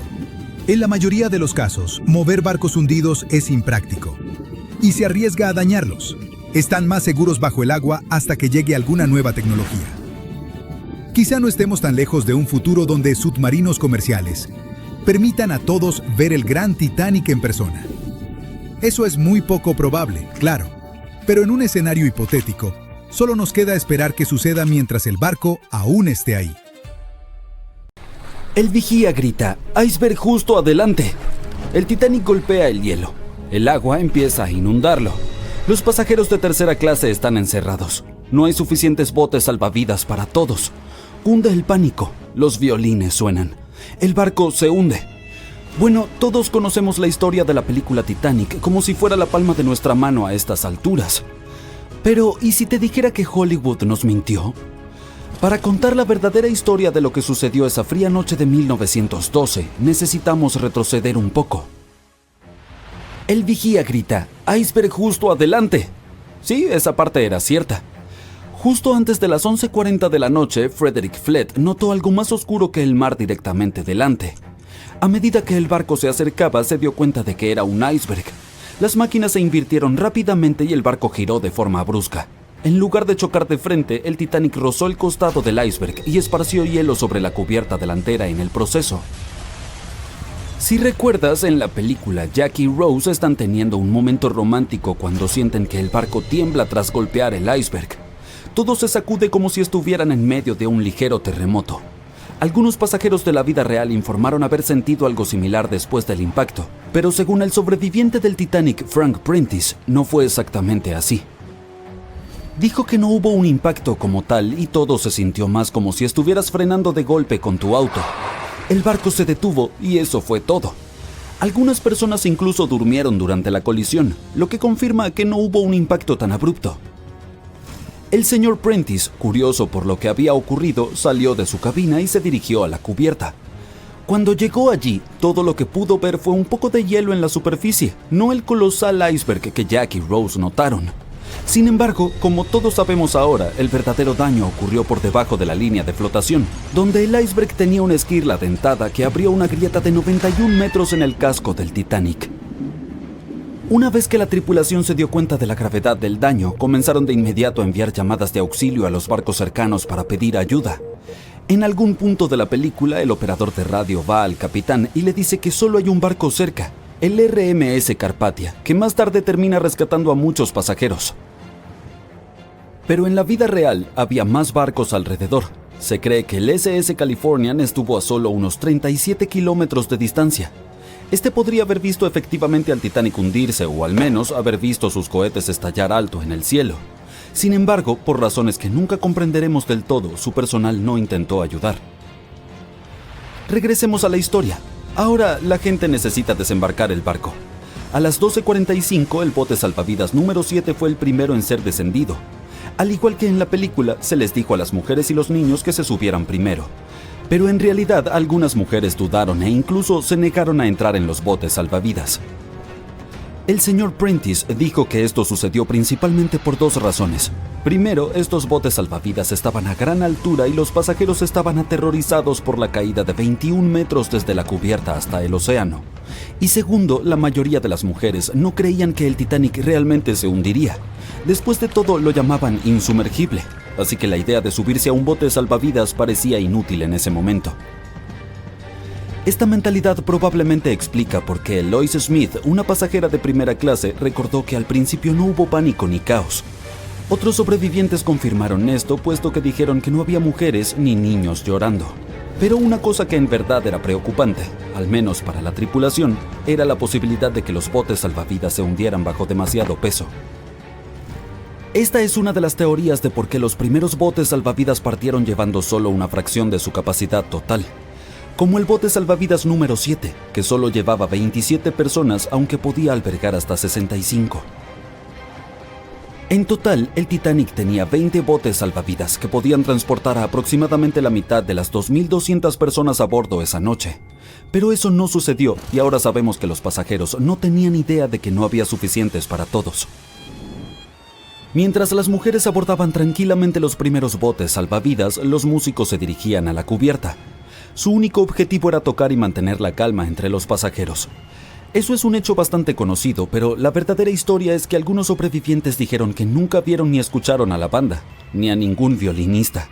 En la mayoría de los casos, mover barcos hundidos es impráctico y se arriesga a dañarlos. Están más seguros bajo el agua hasta que llegue alguna nueva tecnología. Quizá no estemos tan lejos de un futuro donde submarinos comerciales permitan a todos ver el gran Titanic en persona. Eso es muy poco probable, claro, pero en un escenario hipotético, solo nos queda esperar que suceda mientras el barco aún esté ahí. El vigía grita: «¡Iceberg justo adelante!». El Titanic golpea el hielo. El agua empieza a inundarlo. Los pasajeros de tercera clase están encerrados. No hay suficientes botes salvavidas para todos. Hunde el pánico. Los violines suenan. El barco se hunde. Bueno, todos conocemos la historia de la película Titanic como si fuera la palma de nuestra mano a estas alturas. Pero, ¿y si te dijera que Hollywood nos mintió? Para contar la verdadera historia de lo que sucedió esa fría noche de 1912, necesitamos retroceder un poco. El vigía grita: «¡Iceberg justo adelante!». Sí, esa parte era cierta. Justo antes de las 11:40 de la noche, Frederick Flett notó algo más oscuro que el mar directamente delante. A medida que el barco se acercaba, se dio cuenta de que era un iceberg. Las máquinas se invirtieron rápidamente y el barco giró de forma brusca. En lugar de chocar de frente, el Titanic rozó el costado del iceberg y esparció hielo sobre la cubierta delantera en el proceso. Si recuerdas, en la película, Jack y Rose están teniendo un momento romántico cuando sienten que el barco tiembla tras golpear el iceberg. Todo se sacude como si estuvieran en medio de un ligero terremoto. Algunos pasajeros de la vida real informaron haber sentido algo similar después del impacto, pero según el sobreviviente del Titanic, Frank Prentice, no fue exactamente así. Dijo que no hubo un impacto como tal y todo se sintió más como si estuvieras frenando de golpe con tu auto. El barco se detuvo y eso fue todo. Algunas personas incluso durmieron durante la colisión, lo que confirma que no hubo un impacto tan abrupto. El señor Prentice, curioso por lo que había ocurrido, salió de su cabina y se dirigió a la cubierta. Cuando llegó allí, todo lo que pudo ver fue un poco de hielo en la superficie, no el colosal iceberg que Jack y Rose notaron. Sin embargo, como todos sabemos ahora, el verdadero daño ocurrió por debajo de la línea de flotación, donde el iceberg tenía una esquirla dentada que abrió una grieta de 91 metros en el casco del Titanic. Una vez que la tripulación se dio cuenta de la gravedad del daño, comenzaron de inmediato a enviar llamadas de auxilio a los barcos cercanos para pedir ayuda. En algún punto de la película, el operador de radio va al capitán y le dice que solo hay un barco cerca, el RMS Carpathia, que más tarde termina rescatando a muchos pasajeros. Pero en la vida real había más barcos alrededor. Se cree que el SS Californian estuvo a solo unos 37 kilómetros de distancia. Este podría haber visto efectivamente al Titanic hundirse o al menos haber visto sus cohetes estallar alto en el cielo. Sin embargo, por razones que nunca comprenderemos del todo, su personal no intentó ayudar. Regresemos a la historia. Ahora la gente necesita desembarcar el barco. A las 12:45 el bote salvavidas número 7 fue el primero en ser descendido. Al igual que en la película, se les dijo a las mujeres y los niños que se subieran primero. Pero en realidad algunas mujeres dudaron e incluso se negaron a entrar en los botes salvavidas. El señor Prentice dijo que esto sucedió principalmente por dos razones. Primero, estos botes salvavidas estaban a gran altura y los pasajeros estaban aterrorizados por la caída de 21 metros desde la cubierta hasta el océano. Y segundo, la mayoría de las mujeres no creían que el Titanic realmente se hundiría. Después de todo, lo llamaban insumergible, así que la idea de subirse a un bote salvavidas parecía inútil en ese momento. Esta mentalidad probablemente explica por qué Lois Smith, una pasajera de primera clase, recordó que al principio no hubo pánico ni caos. Otros sobrevivientes confirmaron esto, puesto que dijeron que no había mujeres ni niños llorando. Pero una cosa que en verdad era preocupante, al menos para la tripulación, era la posibilidad de que los botes salvavidas se hundieran bajo demasiado peso. Esta es una de las teorías de por qué los primeros botes salvavidas partieron llevando solo una fracción de su capacidad total. Como el bote salvavidas número 7, que solo llevaba 27 personas, aunque podía albergar hasta 65. En total, el Titanic tenía 20 botes salvavidas que podían transportar a aproximadamente la mitad de las 2.200 personas a bordo esa noche. Pero eso no sucedió y ahora sabemos que los pasajeros no tenían idea de que no había suficientes para todos. Mientras las mujeres abordaban tranquilamente los primeros botes salvavidas, los músicos se dirigían a la cubierta. Su único objetivo era tocar y mantener la calma entre los pasajeros. Eso es un hecho bastante conocido, pero la verdadera historia es que algunos sobrevivientes dijeron que nunca vieron ni escucharon a la banda, ni a ningún violinista.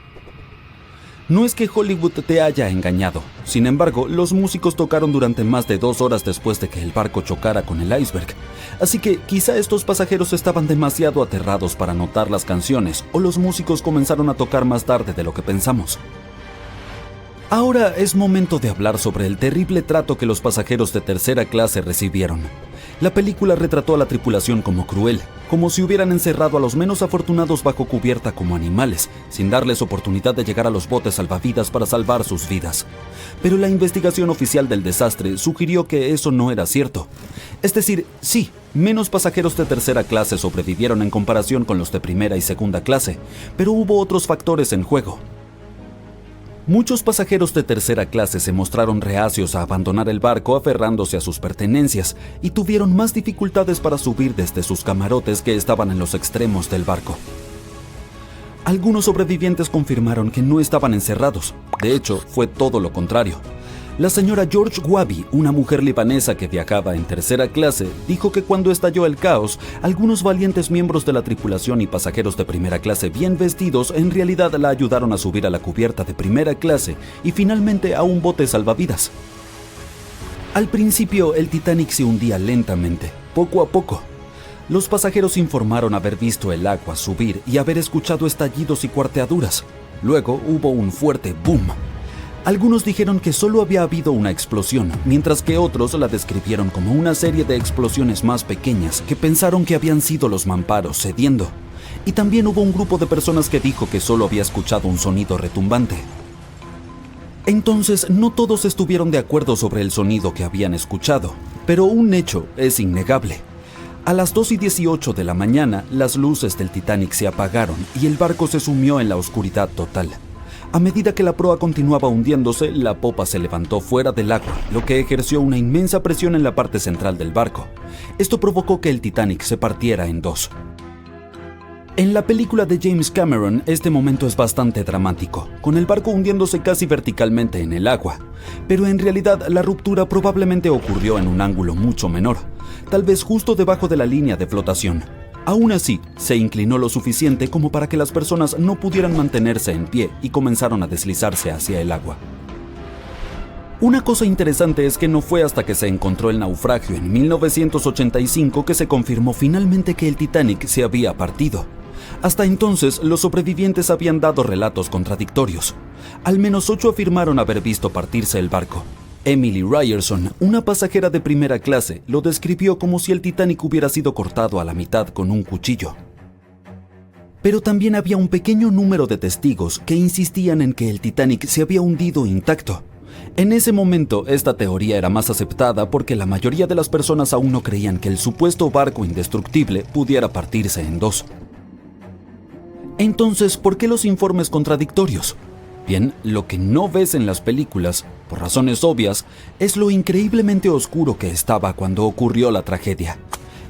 No es que Hollywood te haya engañado. Sin embargo, los músicos tocaron durante más de 2 horas después de que el barco chocara con el iceberg. Así que quizá estos pasajeros estaban demasiado aterrados para notar las canciones, o los músicos comenzaron a tocar más tarde de lo que pensamos. Ahora es momento de hablar sobre el terrible trato que los pasajeros de tercera clase recibieron. La película retrató a la tripulación como cruel, como si hubieran encerrado a los menos afortunados bajo cubierta como animales, sin darles oportunidad de llegar a los botes salvavidas para salvar sus vidas. Pero la investigación oficial del desastre sugirió que eso no era cierto. Es decir, sí, menos pasajeros de tercera clase sobrevivieron en comparación con los de primera y segunda clase, pero hubo otros factores en juego. Muchos pasajeros de tercera clase se mostraron reacios a abandonar el barco aferrándose a sus pertenencias y tuvieron más dificultades para subir desde sus camarotes que estaban en los extremos del barco. Algunos sobrevivientes confirmaron que no estaban encerrados. De hecho, fue todo lo contrario. La señora George Wabi, una mujer libanesa que viajaba en tercera clase, dijo que cuando estalló el caos, algunos valientes miembros de la tripulación y pasajeros de primera clase bien vestidos en realidad la ayudaron a subir a la cubierta de primera clase y finalmente a un bote salvavidas. Al principio, el Titanic se hundía lentamente, poco a poco. Los pasajeros informaron haber visto el agua subir y haber escuchado estallidos y cuarteaduras. Luego hubo un fuerte boom. Algunos dijeron que solo había habido una explosión, mientras que otros la describieron como una serie de explosiones más pequeñas que pensaron que habían sido los mamparos cediendo. Y también hubo un grupo de personas que dijo que solo había escuchado un sonido retumbante. Entonces, no todos estuvieron de acuerdo sobre el sonido que habían escuchado, pero un hecho es innegable. A las 2:18 de la mañana, las luces del Titanic se apagaron y el barco se sumió en la oscuridad total. A medida que la proa continuaba hundiéndose, la popa se levantó fuera del agua, lo que ejerció una inmensa presión en la parte central del barco. Esto provocó que el Titanic se partiera en dos. En la película de James Cameron, este momento es bastante dramático, con el barco hundiéndose casi verticalmente en el agua. Pero en realidad, la ruptura probablemente ocurrió en un ángulo mucho menor, tal vez justo debajo de la línea de flotación. Aún así, se inclinó lo suficiente como para que las personas no pudieran mantenerse en pie y comenzaron a deslizarse hacia el agua. Una cosa interesante es que no fue hasta que se encontró el naufragio en 1985 que se confirmó finalmente que el Titanic se había partido. Hasta entonces, los sobrevivientes habían dado relatos contradictorios. Al menos 8 afirmaron haber visto partirse el barco. Emily Ryerson, una pasajera de primera clase, lo describió como si el Titanic hubiera sido cortado a la mitad con un cuchillo. Pero también había un pequeño número de testigos que insistían en que el Titanic se había hundido intacto. En ese momento, esta teoría era más aceptada porque la mayoría de las personas aún no creían que el supuesto barco indestructible pudiera partirse en dos. Entonces, ¿por qué los informes contradictorios? Bien, lo que no ves en las películas, por razones obvias, es lo increíblemente oscuro que estaba cuando ocurrió la tragedia.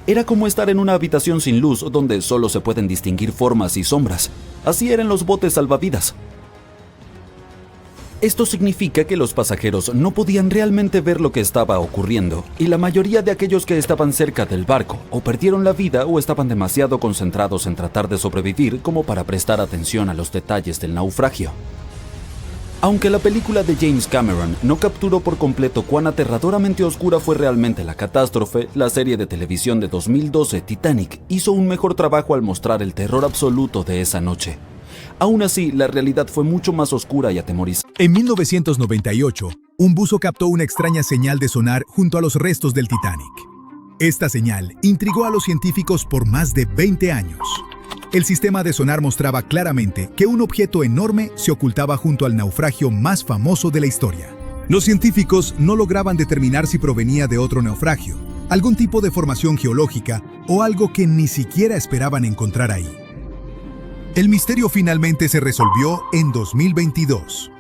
Era como estar en una habitación sin luz donde solo se pueden distinguir formas y sombras. Así eran los botes salvavidas. Esto significa que los pasajeros no podían realmente ver lo que estaba ocurriendo, y la mayoría de aquellos que estaban cerca del barco o perdieron la vida o estaban demasiado concentrados en tratar de sobrevivir como para prestar atención a los detalles del naufragio. Aunque la película de James Cameron no capturó por completo cuán aterradoramente oscura fue realmente la catástrofe, la serie de televisión de 2012 Titanic hizo un mejor trabajo al mostrar el terror absoluto de esa noche. Aún así, la realidad fue mucho más oscura y atemorizante. En 1998, un buzo captó una extraña señal de sonar junto a los restos del Titanic. Esta señal intrigó a los científicos por más de 20 años. El sistema de sonar mostraba claramente que un objeto enorme se ocultaba junto al naufragio más famoso de la historia. Los científicos no lograban determinar si provenía de otro naufragio, algún tipo de formación geológica o algo que ni siquiera esperaban encontrar ahí. El misterio finalmente se resolvió en 2022.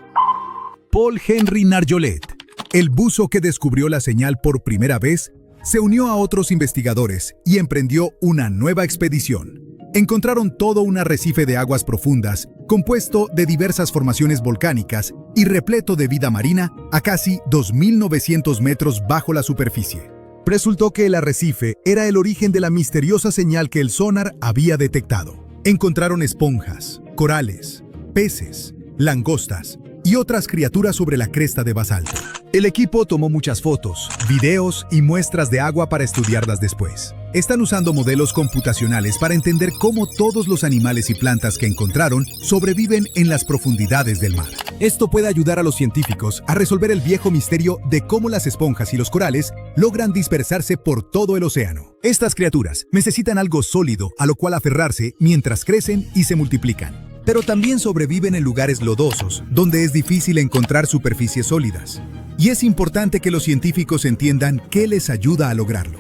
Paul Henry Nargeolet, el buzo que descubrió la señal por primera vez, se unió a otros investigadores y emprendió una nueva expedición. Encontraron todo un arrecife de aguas profundas, compuesto de diversas formaciones volcánicas y repleto de vida marina a casi 2.900 metros bajo la superficie. Resultó que el arrecife era el origen de la misteriosa señal que el sonar había detectado. Encontraron esponjas, corales, peces, langostas y otras criaturas sobre la cresta de basalto. El equipo tomó muchas fotos, videos y muestras de agua para estudiarlas después. Están usando modelos computacionales para entender cómo todos los animales y plantas que encontraron sobreviven en las profundidades del mar. Esto puede ayudar a los científicos a resolver el viejo misterio de cómo las esponjas y los corales logran dispersarse por todo el océano. Estas criaturas necesitan algo sólido a lo cual aferrarse mientras crecen y se multiplican. Pero también sobreviven en lugares lodosos, donde es difícil encontrar superficies sólidas. Y es importante que los científicos entiendan qué les ayuda a lograrlo.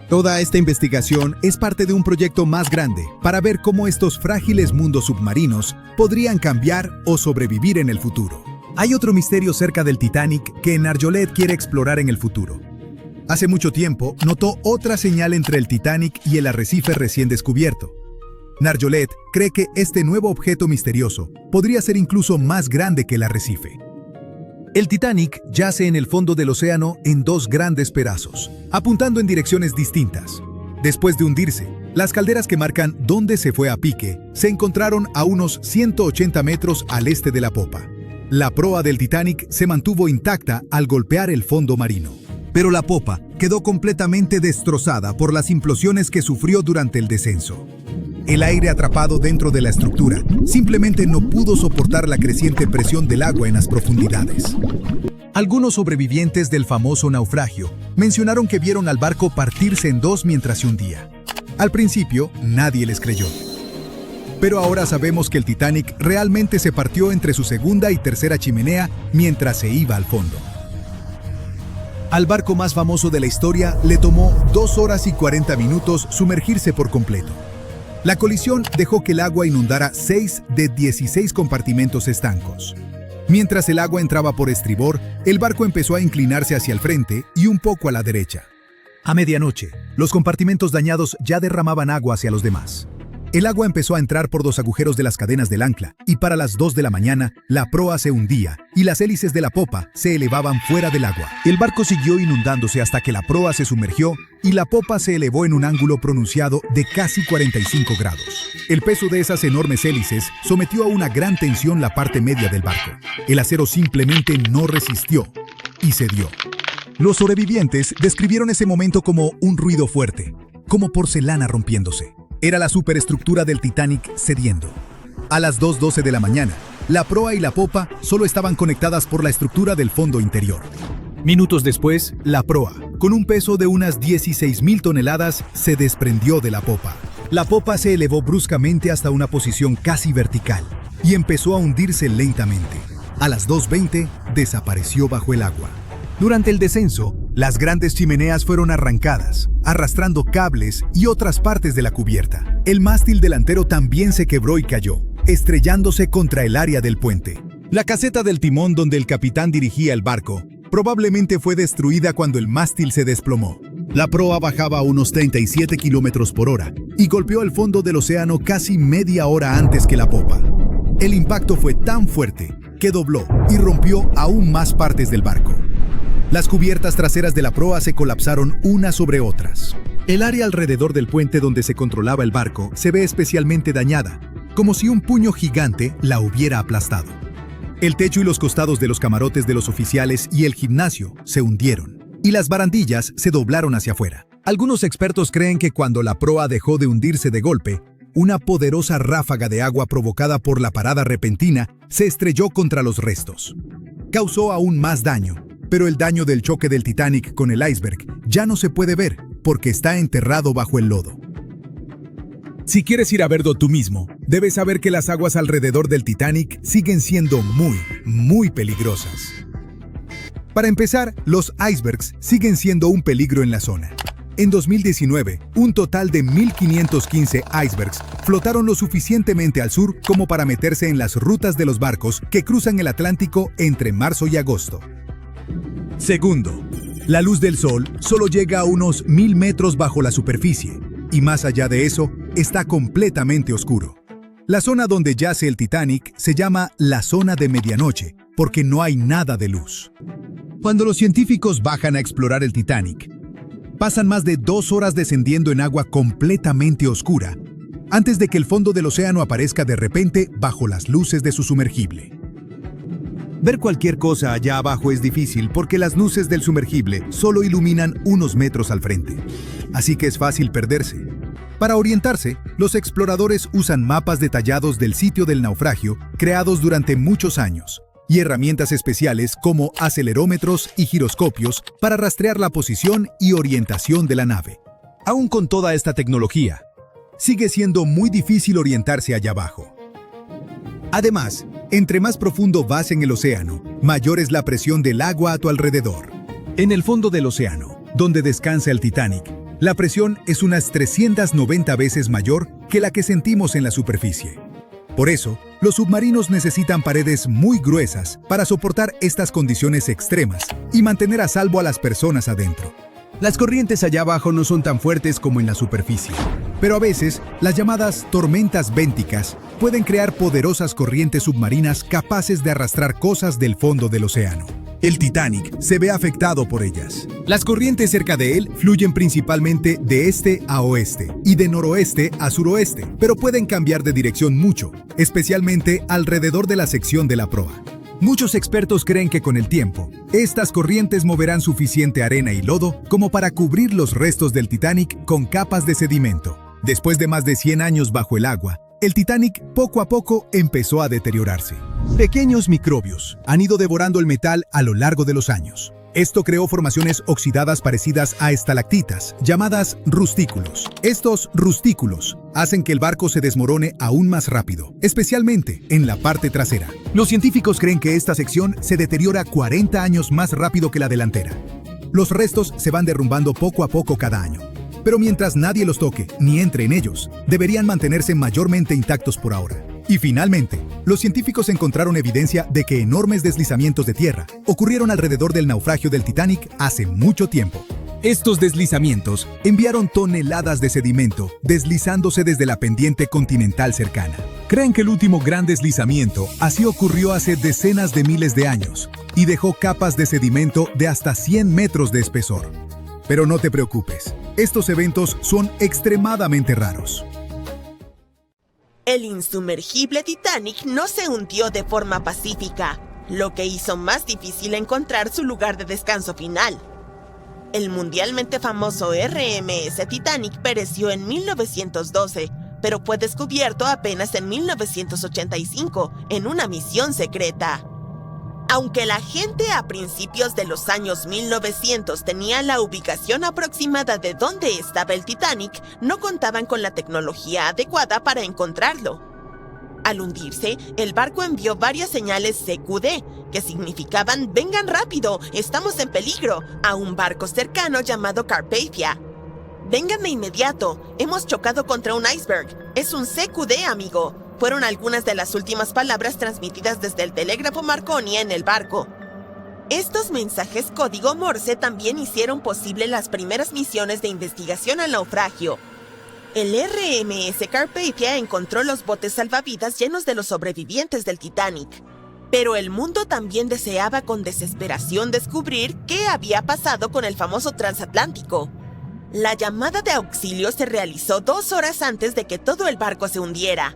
Toda esta investigación es parte de un proyecto más grande para ver cómo estos frágiles mundos submarinos podrían cambiar o sobrevivir en el futuro. Hay otro misterio cerca del Titanic que Nargeolet quiere explorar en el futuro. Hace mucho tiempo notó otra señal entre el Titanic y el arrecife recién descubierto. Nargeolet cree que este nuevo objeto misterioso podría ser incluso más grande que el arrecife. El Titanic yace en el fondo del océano en dos grandes pedazos, apuntando en direcciones distintas. Después de hundirse, las calderas que marcan dónde se fue a pique se encontraron a unos 180 metros al este de la popa. La proa del Titanic se mantuvo intacta al golpear el fondo marino. Pero la popa quedó completamente destrozada por las implosiones que sufrió durante el descenso. El aire atrapado dentro de la estructura simplemente no pudo soportar la creciente presión del agua en las profundidades. Algunos sobrevivientes del famoso naufragio mencionaron que vieron al barco partirse en dos mientras se hundía. Al principio, nadie les creyó. Pero ahora sabemos que el Titanic realmente se partió entre su segunda y tercera chimenea mientras se iba al fondo. Al barco más famoso de la historia le tomó 2 horas y 40 minutos sumergirse por completo. La colisión dejó que el agua inundara 6 de 16 compartimentos estancos. Mientras el agua entraba por estribor, el barco empezó a inclinarse hacia el frente y un poco a la derecha. A medianoche, los compartimentos dañados ya derramaban agua hacia los demás. El agua empezó a entrar por los agujeros de las cadenas del ancla y para las 2 de la mañana, la proa se hundía y las hélices de la popa se elevaban fuera del agua. El barco siguió inundándose hasta que la proa se sumergió y la popa se elevó en un ángulo pronunciado de casi 45 grados. El peso de esas enormes hélices sometió a una gran tensión la parte media del barco. El acero simplemente no resistió y cedió. Los sobrevivientes describieron ese momento como un ruido fuerte, como porcelana rompiéndose. Era la superestructura del Titanic cediendo. A las 2:12 de la mañana, la proa y la popa solo estaban conectadas por la estructura del fondo interior. Minutos después, la proa, con un peso de unas 16.000 toneladas, se desprendió de la popa. La popa se elevó bruscamente hasta una posición casi vertical y empezó a hundirse lentamente. A las 2:20, desapareció bajo el agua. Durante el descenso, las grandes chimeneas fueron arrancadas, arrastrando cables y otras partes de la cubierta. El mástil delantero también se quebró y cayó, estrellándose contra el área del puente. La caseta del timón donde el capitán dirigía el barco probablemente fue destruida cuando el mástil se desplomó. La proa bajaba a unos 37 kilómetros por hora y golpeó el fondo del océano casi media hora antes que la popa. El impacto fue tan fuerte que dobló y rompió aún más partes del barco. Las cubiertas traseras de la proa se colapsaron unas sobre otras. El área alrededor del puente donde se controlaba el barco se ve especialmente dañada, como si un puño gigante la hubiera aplastado. El techo y los costados de los camarotes de los oficiales y el gimnasio se hundieron, y las barandillas se doblaron hacia afuera. Algunos expertos creen que cuando la proa dejó de hundirse de golpe, una poderosa ráfaga de agua provocada por la parada repentina se estrelló contra los restos. Causó aún más daño, pero el daño del choque del Titanic con el iceberg ya no se puede ver porque está enterrado bajo el lodo. Si quieres ir a verlo tú mismo, debes saber que las aguas alrededor del Titanic siguen siendo muy peligrosas. Para empezar, los icebergs siguen siendo un peligro en la zona. En 2019, un total de 1.515 icebergs flotaron lo suficientemente al sur como para meterse en las rutas de los barcos que cruzan el Atlántico entre marzo y agosto. Segundo, la luz del sol solo llega a unos 1.000 metros bajo la superficie, y más allá de eso, está completamente oscuro. La zona donde yace el Titanic se llama la zona de medianoche, porque no hay nada de luz. Cuando los científicos bajan a explorar el Titanic, pasan más de 2 horas descendiendo en agua completamente oscura, antes de que el fondo del océano aparezca de repente bajo las luces de su sumergible. Ver cualquier cosa allá abajo es difícil porque las luces del sumergible solo iluminan unos metros al frente, así que es fácil perderse. Para orientarse, los exploradores usan mapas detallados del sitio del naufragio creados durante muchos años y herramientas especiales como acelerómetros y giroscopios para rastrear la posición y orientación de la nave. Aún con toda esta tecnología, sigue siendo muy difícil orientarse allá abajo. Además, entre más profundo vas en el océano, mayor es la presión del agua a tu alrededor. En el fondo del océano, donde descansa el Titanic, la presión es unas 390 veces mayor que la que sentimos en la superficie. Por eso, los submarinos necesitan paredes muy gruesas para soportar estas condiciones extremas y mantener a salvo a las personas adentro. Las corrientes allá abajo no son tan fuertes como en la superficie, pero a veces las llamadas tormentas bénticas pueden crear poderosas corrientes submarinas capaces de arrastrar cosas del fondo del océano. El Titanic se ve afectado por ellas. Las corrientes cerca de él fluyen principalmente de este a oeste y de noroeste a suroeste, pero pueden cambiar de dirección mucho, especialmente alrededor de la sección de la proa. Muchos expertos creen que con el tiempo, estas corrientes moverán suficiente arena y lodo como para cubrir los restos del Titanic con capas de sedimento. Después de más de 100 años bajo el agua, el Titanic poco a poco empezó a deteriorarse. Pequeños microbios han ido devorando el metal a lo largo de los años. Esto creó formaciones oxidadas parecidas a estalactitas, llamadas rustículos. Estos rustículos hacen que el barco se desmorone aún más rápido, especialmente en la parte trasera. Los científicos creen que esta sección se deteriora 40 años más rápido que la delantera. Los restos se van derrumbando poco a poco cada año. Pero mientras nadie los toque ni entre en ellos, deberían mantenerse mayormente intactos por ahora. Y finalmente, los científicos encontraron evidencia de que enormes deslizamientos de tierra ocurrieron alrededor del naufragio del Titanic hace mucho tiempo. Estos deslizamientos enviaron toneladas de sedimento deslizándose desde la pendiente continental cercana. Creen que el último gran deslizamiento así ocurrió hace decenas de miles de años y dejó capas de sedimento de hasta 100 metros de espesor. Pero no te preocupes, estos eventos son extremadamente raros. El insumergible Titanic no se hundió de forma pacífica, lo que hizo más difícil encontrar su lugar de descanso final. El mundialmente famoso RMS Titanic pereció en 1912, pero fue descubierto apenas en 1985 en una misión secreta. Aunque la gente a principios de los años 1900 tenía la ubicación aproximada de dónde estaba el Titanic, no contaban con la tecnología adecuada para encontrarlo. Al hundirse, el barco envió varias señales CQD, que significaban «vengan rápido, estamos en peligro», a un barco cercano llamado Carpathia. «Vengan de inmediato, hemos chocado contra un iceberg, es un CQD, amigo», fueron algunas de las últimas palabras transmitidas desde el telégrafo Marconi en el barco. Estos mensajes código Morse también hicieron posible las primeras misiones de investigación al naufragio. El RMS Carpathia encontró los botes salvavidas llenos de los sobrevivientes del Titanic. Pero el mundo también deseaba con desesperación descubrir qué había pasado con el famoso transatlántico. La llamada de auxilio se realizó 2 horas antes de que todo el barco se hundiera.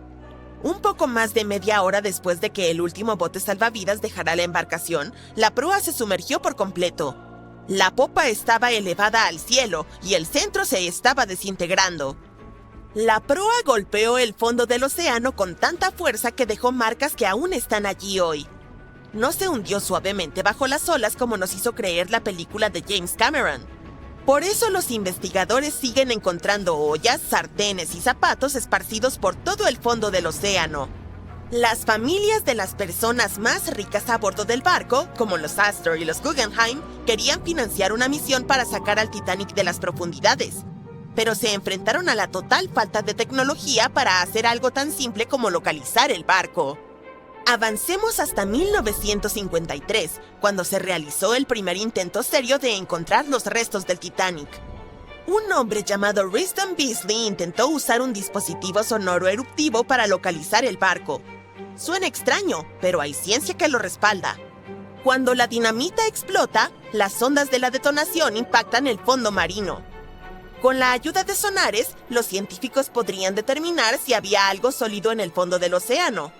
Un poco más de media hora después de que el último bote salvavidas dejara la embarcación, la proa se sumergió por completo. La popa estaba elevada al cielo y el centro se estaba desintegrando. La proa golpeó el fondo del océano con tanta fuerza que dejó marcas que aún están allí hoy. No se hundió suavemente bajo las olas como nos hizo creer la película de James Cameron. Por eso los investigadores siguen encontrando ollas, sartenes y zapatos esparcidos por todo el fondo del océano. Las familias de las personas más ricas a bordo del barco, como los Astor y los Guggenheim, querían financiar una misión para sacar al Titanic de las profundidades, pero se enfrentaron a la total falta de tecnología para hacer algo tan simple como localizar el barco. Avancemos hasta 1953, cuando se realizó el primer intento serio de encontrar los restos del Titanic. Un hombre llamado Risdon Beasley intentó usar un dispositivo sonoro eruptivo para localizar el barco. Suena extraño, pero hay ciencia que lo respalda. Cuando la dinamita explota, las ondas de la detonación impactan el fondo marino. Con la ayuda de sonares, los científicos podrían determinar si había algo sólido en el fondo del océano.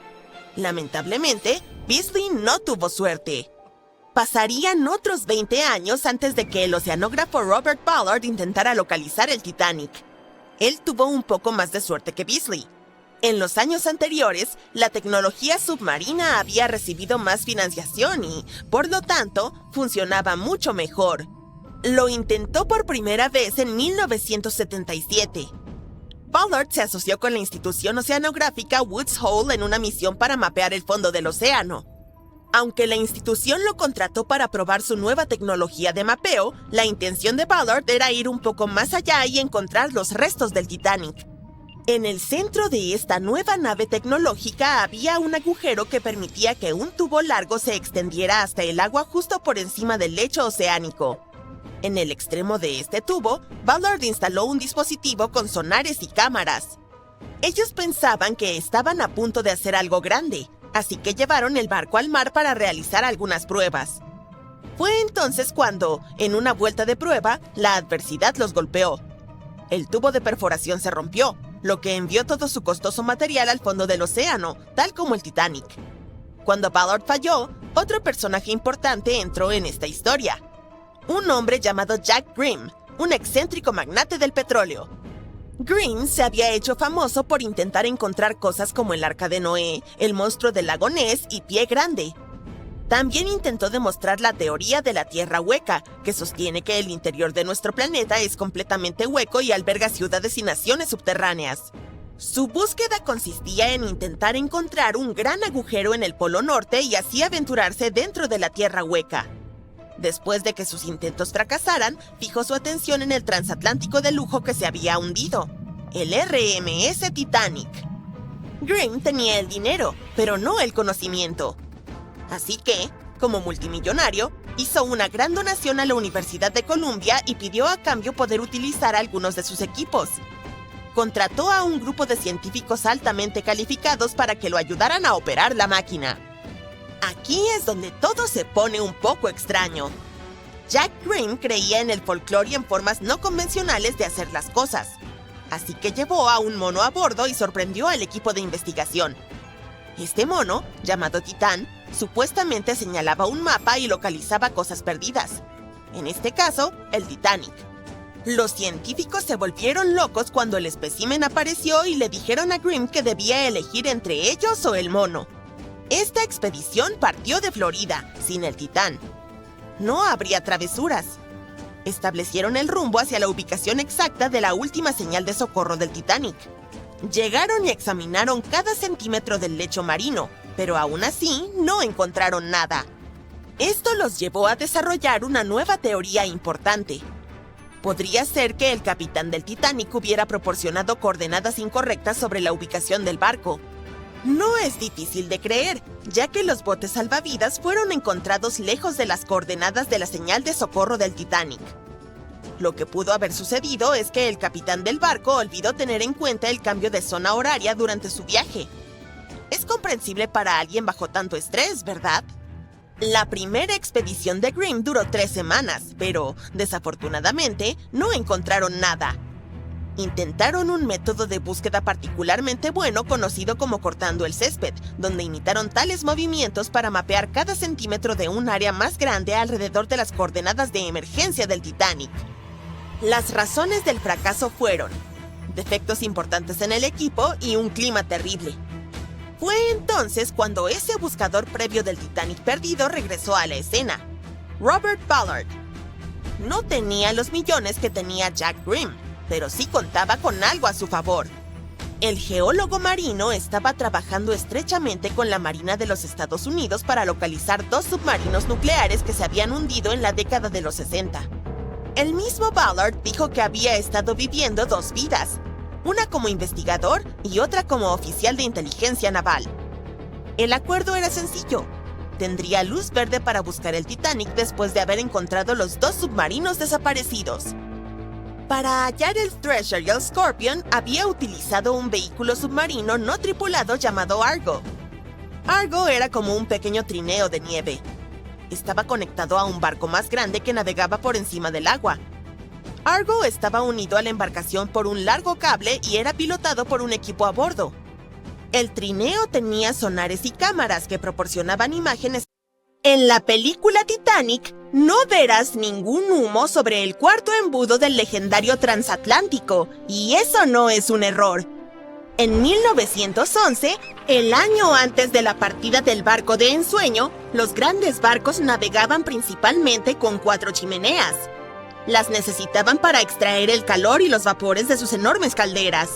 Lamentablemente, Beasley no tuvo suerte. Pasarían otros 20 años antes de que el oceanógrafo Robert Ballard intentara localizar el Titanic. Él tuvo un poco más de suerte que Beasley. En los años anteriores, la tecnología submarina había recibido más financiación y, por lo tanto, funcionaba mucho mejor. Lo intentó por primera vez en 1977. Ballard se asoció con la institución oceanográfica Woods Hole en una misión para mapear el fondo del océano. Aunque la institución lo contrató para probar su nueva tecnología de mapeo, la intención de Ballard era ir un poco más allá y encontrar los restos del Titanic. En el centro de esta nueva nave tecnológica había un agujero que permitía que un tubo largo se extendiera hasta el agua justo por encima del lecho oceánico. En el extremo de este tubo, Ballard instaló un dispositivo con sonares y cámaras. Ellos pensaban que estaban a punto de hacer algo grande, así que llevaron el barco al mar para realizar algunas pruebas. Fue entonces cuando, en una vuelta de prueba, la adversidad los golpeó. El tubo de perforación se rompió, lo que envió todo su costoso material al fondo del océano, tal como el Titanic. Cuando Ballard falló, otro personaje importante entró en esta historia. Un hombre llamado Jack Grimm, un excéntrico magnate del petróleo. Grimm se había hecho famoso por intentar encontrar cosas como el Arca de Noé, el monstruo del lago Ness y Pie Grande. También intentó demostrar la teoría de la Tierra hueca, que sostiene que el interior de nuestro planeta es completamente hueco y alberga ciudades y naciones subterráneas. Su búsqueda consistía en intentar encontrar un gran agujero en el Polo Norte y así aventurarse dentro de la Tierra hueca. Después de que sus intentos fracasaran, fijó su atención en el transatlántico de lujo que se había hundido, el RMS Titanic. Grimm tenía el dinero, pero no el conocimiento. Así que, como multimillonario, hizo una gran donación a la Universidad de Columbia y pidió a cambio poder utilizar algunos de sus equipos. Contrató a un grupo de científicos altamente calificados para que lo ayudaran a operar la máquina. Aquí es donde todo se pone un poco extraño. Jack Grimm creía en el folclore y en formas no convencionales de hacer las cosas. Así que llevó a un mono a bordo y sorprendió al equipo de investigación. Este mono, llamado Titán, supuestamente señalaba un mapa y localizaba cosas perdidas. En este caso, el Titanic. Los científicos se volvieron locos cuando el espécimen apareció y le dijeron a Grimm que debía elegir entre ellos o el mono. Esta expedición partió de Florida, sin el Titán. No habría travesuras. Establecieron el rumbo hacia la ubicación exacta de la última señal de socorro del Titanic. Llegaron y examinaron cada centímetro del lecho marino, pero aún así no encontraron nada. Esto los llevó a desarrollar una nueva teoría importante. Podría ser que el capitán del Titanic hubiera proporcionado coordenadas incorrectas sobre la ubicación del barco. No es difícil de creer, ya que los botes salvavidas fueron encontrados lejos de las coordenadas de la señal de socorro del Titanic. Lo que pudo haber sucedido es que el capitán del barco olvidó tener en cuenta el cambio de zona horaria durante su viaje. Es comprensible para alguien bajo tanto estrés, ¿verdad? La primera expedición de Grimm duró 3 semanas, pero, desafortunadamente, no encontraron nada. Intentaron un método de búsqueda particularmente bueno conocido como cortando el césped, donde imitaron tales movimientos para mapear cada centímetro de un área más grande alrededor de las coordenadas de emergencia del Titanic. Las razones del fracaso fueron defectos importantes en el equipo y un clima terrible. Fue entonces cuando ese buscador previo del Titanic perdido regresó a la escena, Robert Ballard. No tenía los millones que tenía Jack Grimm, pero sí contaba con algo a su favor. El geólogo marino estaba trabajando estrechamente con la Marina de los Estados Unidos para localizar 2 submarinos nucleares que se habían hundido en la década de los 60. El mismo Ballard dijo que había estado viviendo 2 vidas, una como investigador y otra como oficial de inteligencia naval. El acuerdo era sencillo. Tendría luz verde para buscar el Titanic después de haber encontrado los 2 submarinos desaparecidos. Para hallar el Treasure y el Scorpion, había utilizado un vehículo submarino no tripulado llamado Argo. Argo era como un pequeño trineo de nieve. Estaba conectado a un barco más grande que navegaba por encima del agua. Argo estaba unido a la embarcación por un largo cable y era pilotado por un equipo a bordo. El trineo tenía sonares y cámaras que proporcionaban imágenes. En la película Titanic, no verás ningún humo sobre el cuarto embudo del legendario transatlántico, y eso no es un error. En 1911, el año antes de la partida del barco de ensueño, los grandes barcos navegaban principalmente con 4 chimeneas. Las necesitaban para extraer el calor y los vapores de sus enormes calderas.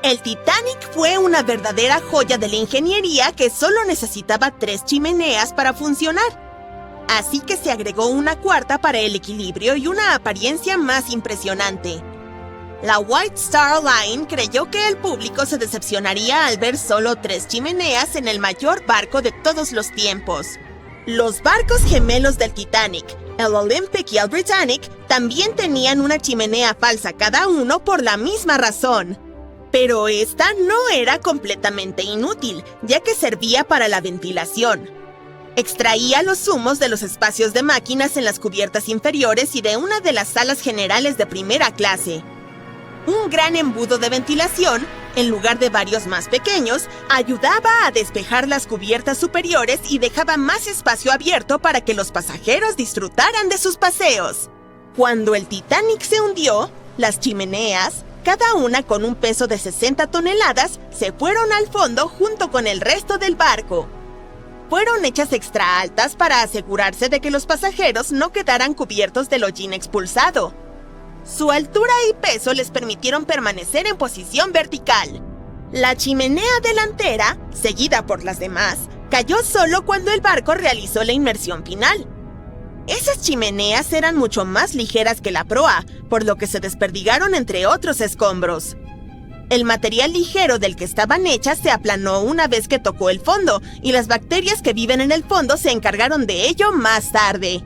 El Titanic fue una verdadera joya de la ingeniería que solo necesitaba 3 chimeneas para funcionar. Así que se agregó una cuarta para el equilibrio y una apariencia más impresionante. La White Star Line creyó que el público se decepcionaría al ver solo 3 chimeneas en el mayor barco de todos los tiempos. Los barcos gemelos del Titanic, el Olympic y el Britannic, también tenían una chimenea falsa cada uno por la misma razón. Pero esta no era completamente inútil, ya que servía para la ventilación. Extraía los humos de los espacios de máquinas en las cubiertas inferiores y de una de las salas generales de primera clase. Un gran embudo de ventilación, en lugar de varios más pequeños, ayudaba a despejar las cubiertas superiores y dejaba más espacio abierto para que los pasajeros disfrutaran de sus paseos. Cuando el Titanic se hundió, las chimeneas, cada una con un peso de 60 toneladas, se fueron al fondo junto con el resto del barco. Fueron hechas extra altas para asegurarse de que los pasajeros no quedaran cubiertos del hollín expulsado. Su altura y peso les permitieron permanecer en posición vertical. La chimenea delantera, seguida por las demás, cayó solo cuando el barco realizó la inmersión final. Esas chimeneas eran mucho más ligeras que la proa, por lo que se desperdigaron entre otros escombros. El material ligero del que estaban hechas se aplanó una vez que tocó el fondo, y las bacterias que viven en el fondo se encargaron de ello más tarde.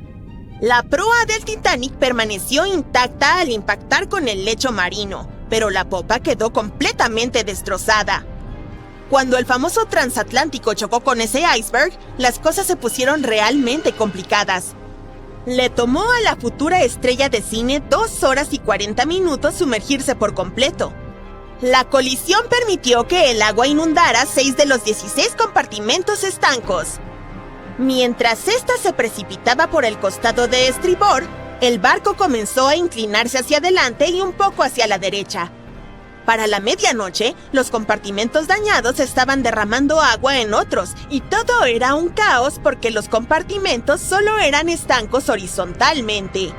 La proa del Titanic permaneció intacta al impactar con el lecho marino, pero la popa quedó completamente destrozada. Cuando el famoso transatlántico chocó con ese iceberg, las cosas se pusieron realmente complicadas. Le tomó a la futura estrella de cine 2 horas y 40 minutos sumergirse por completo. La colisión permitió que el agua inundara 6 de los 16 compartimentos estancos. Mientras ésta se precipitaba por el costado de estribor, el barco comenzó a inclinarse hacia adelante y un poco hacia la derecha. Para la medianoche, los compartimentos dañados estaban derramando agua en otros, y todo era un caos porque los compartimentos solo eran estancos horizontalmente.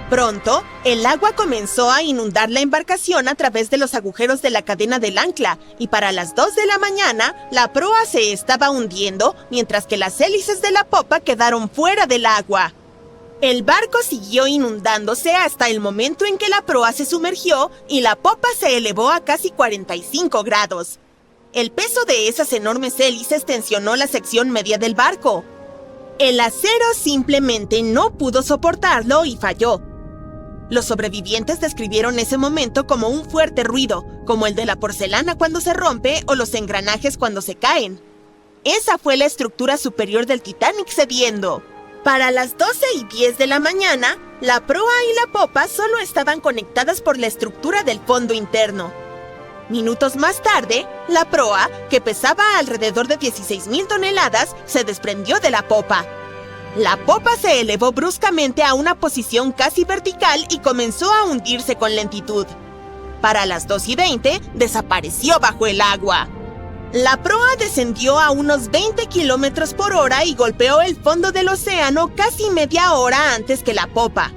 Pronto, el agua comenzó a inundar la embarcación a través de los agujeros de la cadena del ancla, y para las 2 de la mañana, la proa se estaba hundiendo, mientras que las hélices de la popa quedaron fuera del agua. El barco siguió inundándose hasta el momento en que la proa se sumergió y la popa se elevó a casi 45 grados. El peso de esas enormes hélices tensionó la sección media del barco. El acero simplemente no pudo soportarlo y falló. Los sobrevivientes describieron ese momento como un fuerte ruido, como el de la porcelana cuando se rompe o los engranajes cuando se caen. Esa fue la estructura superior del Titanic cediendo. Para las 12:10 de la mañana, la proa y la popa solo estaban conectadas por la estructura del fondo interno. Minutos más tarde, la proa, que pesaba alrededor de 16,000 toneladas, se desprendió de la popa. La popa se elevó bruscamente a una posición casi vertical y comenzó a hundirse con lentitud. Para las 2:20, desapareció bajo el agua. La proa descendió a unos 20 kilómetros por hora y golpeó el fondo del océano casi media hora antes que la popa.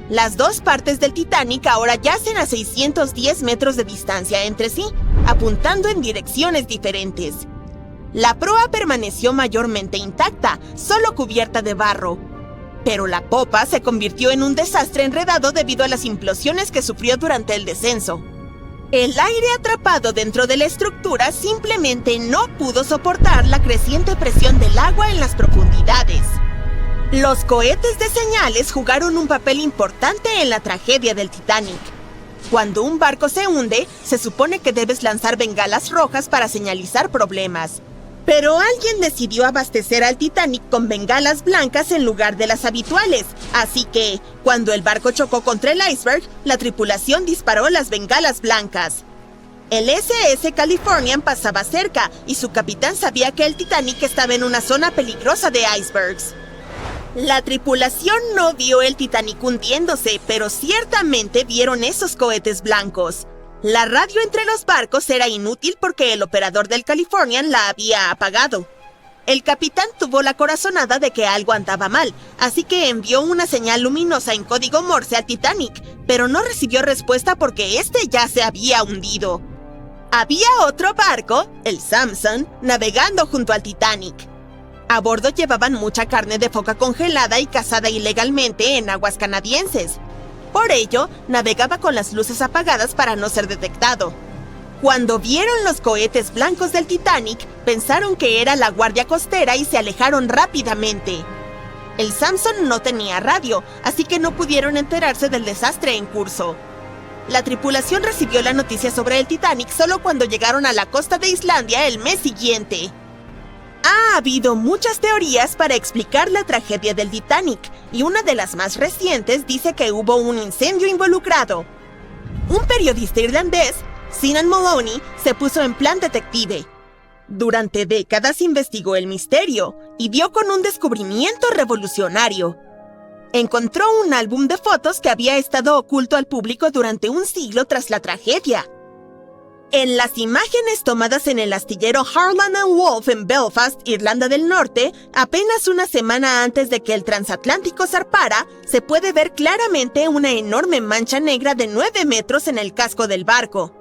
Las dos partes del Titanic ahora yacen a 610 metros de distancia entre sí, apuntando en direcciones diferentes. La proa permaneció mayormente intacta, solo cubierta de barro. Pero la popa se convirtió en un desastre enredado debido a las implosiones que sufrió durante el descenso. El aire atrapado dentro de la estructura simplemente no pudo soportar la creciente presión del agua en las profundidades. Los cohetes de señales jugaron un papel importante en la tragedia del Titanic. Cuando un barco se hunde, se supone que debes lanzar bengalas rojas para señalizar problemas. Pero alguien decidió abastecer al Titanic con bengalas blancas en lugar de las habituales, así que, cuando el barco chocó contra el iceberg, la tripulación disparó las bengalas blancas. El SS Californian pasaba cerca y su capitán sabía que el Titanic estaba en una zona peligrosa de icebergs. La tripulación no vio el Titanic hundiéndose, pero ciertamente vieron esos cohetes blancos. La radio entre los barcos era inútil porque el operador del Californian la había apagado. El capitán tuvo la corazonada de que algo andaba mal, así que envió una señal luminosa en código Morse al Titanic, pero no recibió respuesta porque este ya se había hundido. Había otro barco, el Samson, navegando junto al Titanic. A bordo llevaban mucha carne de foca congelada y cazada ilegalmente en aguas canadienses. Por ello, navegaba con las luces apagadas para no ser detectado. Cuando vieron los cohetes blancos del Titanic, pensaron que era la guardia costera y se alejaron rápidamente. El Samson no tenía radio, así que no pudieron enterarse del desastre en curso. La tripulación recibió la noticia sobre el Titanic solo cuando llegaron a la costa de Islandia el mes siguiente. Ha habido muchas teorías para explicar la tragedia del Titanic, y una de las más recientes dice que hubo un incendio involucrado. Un periodista irlandés, Sinan Moloney, se puso en plan detective. Durante décadas investigó el misterio y dio con un descubrimiento revolucionario. Encontró un álbum de fotos que había estado oculto al público durante un siglo tras la tragedia. En las imágenes tomadas en el astillero Harland & Wolff en Belfast, Irlanda del Norte, apenas una semana antes de que el transatlántico zarpara, se puede ver claramente una enorme mancha negra de 9 metros en el casco del barco.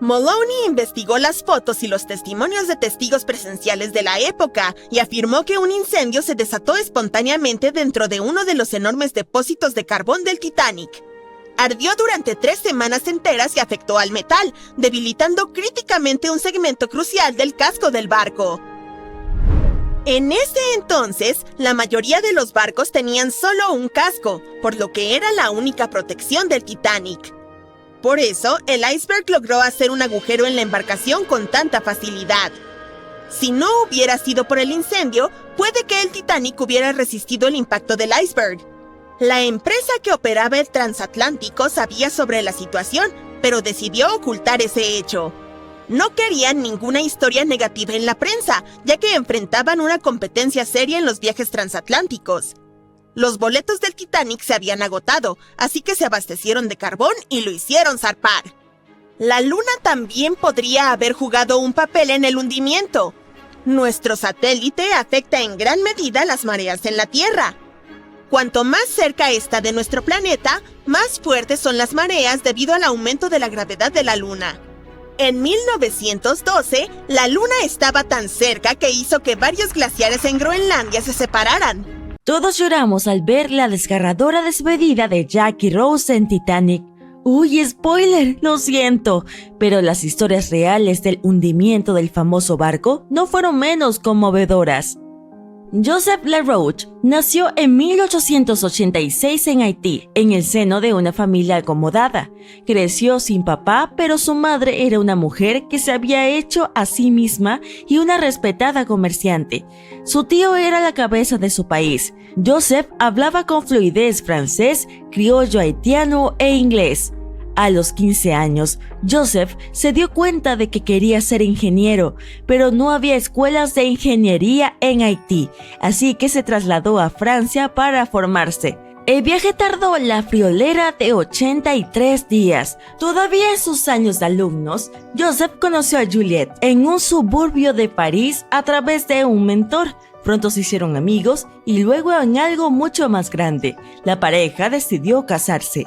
Moloney investigó las fotos y los testimonios de testigos presenciales de la época y afirmó que un incendio se desató espontáneamente dentro de uno de los enormes depósitos de carbón del Titanic. Ardió durante 3 semanas enteras y afectó al metal, debilitando críticamente un segmento crucial del casco del barco. En ese entonces, la mayoría de los barcos tenían solo un casco, por lo que era la única protección del Titanic. Por eso, el iceberg logró hacer un agujero en la embarcación con tanta facilidad. Si no hubiera sido por el incendio, puede que el Titanic hubiera resistido el impacto del iceberg. La empresa que operaba el transatlántico sabía sobre la situación, pero decidió ocultar ese hecho. No querían ninguna historia negativa en la prensa, ya que enfrentaban una competencia seria en los viajes transatlánticos. Los boletos del Titanic se habían agotado, así que se abastecieron de carbón y lo hicieron zarpar. La Luna también podría haber jugado un papel en el hundimiento. Nuestro satélite afecta en gran medida las mareas en la Tierra. Cuanto más cerca está de nuestro planeta, más fuertes son las mareas debido al aumento de la gravedad de la Luna. En 1912, la Luna estaba tan cerca que hizo que varios glaciares en Groenlandia se separaran. Todos lloramos al ver la desgarradora despedida de Jack y Rose en Titanic. ¡Uy, spoiler! Lo siento, pero las historias reales del hundimiento del famoso barco no fueron menos conmovedoras. Joseph LaRoche nació en 1886 en Haití, en el seno de una familia acomodada. Creció sin papá, pero su madre era una mujer que se había hecho a sí misma y una respetada comerciante. Su tío era la cabeza de su país. Joseph hablaba con fluidez francés, criollo haitiano e inglés. A los 15 años, Joseph se dio cuenta de que quería ser ingeniero, pero no había escuelas de ingeniería en Haití, así que se trasladó a Francia para formarse. El viaje tardó la friolera de 83 días. Todavía en sus años de alumnos, Joseph conoció a Juliette en un suburbio de París a través de un mentor. Pronto se hicieron amigos y luego en algo mucho más grande. La pareja decidió casarse.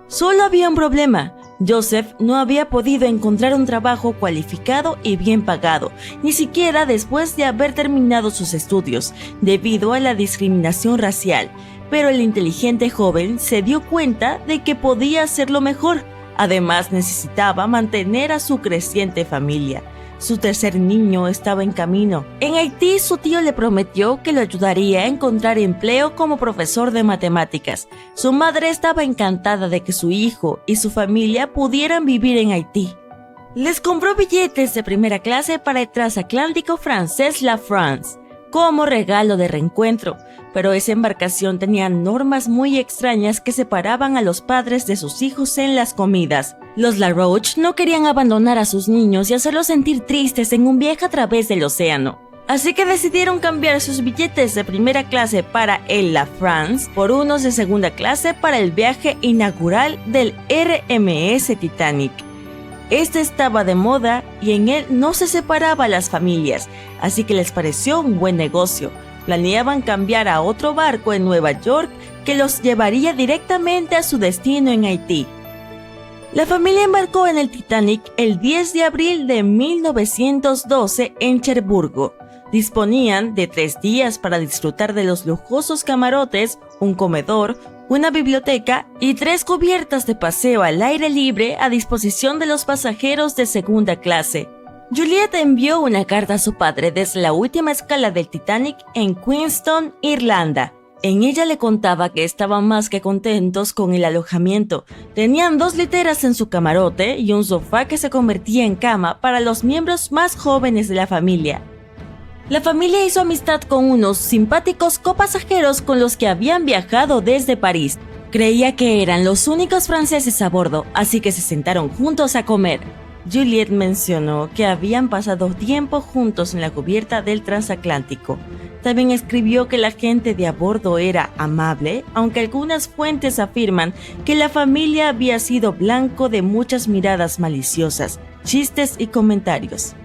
Solo había un problema. Joseph no había podido encontrar un trabajo cualificado y bien pagado, ni siquiera después de haber terminado sus estudios, debido a la discriminación racial. Pero el inteligente joven se dio cuenta de que podía hacerlo mejor. Además, necesitaba mantener a su creciente familia. Su tercer niño estaba en camino. En Haití, su tío le prometió que lo ayudaría a encontrar empleo como profesor de matemáticas. Su madre estaba encantada de que su hijo y su familia pudieran vivir en Haití. Les compró billetes de primera clase para el transatlántico francés La France, como regalo de reencuentro, pero esa embarcación tenía normas muy extrañas que separaban a los padres de sus hijos en las comidas. Los LaRoche no querían abandonar a sus niños y hacerlos sentir tristes en un viaje a través del océano. Así que decidieron cambiar sus billetes de primera clase para el La France por unos de segunda clase para el viaje inaugural del RMS Titanic. Este estaba de moda y en él no se separaba a las familias, así que les pareció un buen negocio. Planeaban cambiar a otro barco en Nueva York que los llevaría directamente a su destino en Haití. La familia embarcó en el Titanic el 10 de abril de 1912 en Cherburgo. Disponían de 3 días para disfrutar de los lujosos camarotes, un comedor, una biblioteca y 3 cubiertas de paseo al aire libre a disposición de los pasajeros de segunda clase. Juliette envió una carta a su padre desde la última escala del Titanic en Queenstown, Irlanda. En ella le contaba que estaban más que contentos con el alojamiento. Tenían 2 literas en su camarote y un sofá que se convertía en cama para los miembros más jóvenes de la familia. La familia hizo amistad con unos simpáticos copasajeros con los que habían viajado desde París. Creía que eran los únicos franceses a bordo, así que se sentaron juntos a comer. Juliette mencionó que habían pasado tiempo juntos en la cubierta del transatlántico. También escribió que la gente de a bordo era amable, aunque algunas fuentes afirman que la familia había sido blanco de muchas miradas maliciosas, chistes y comentarios.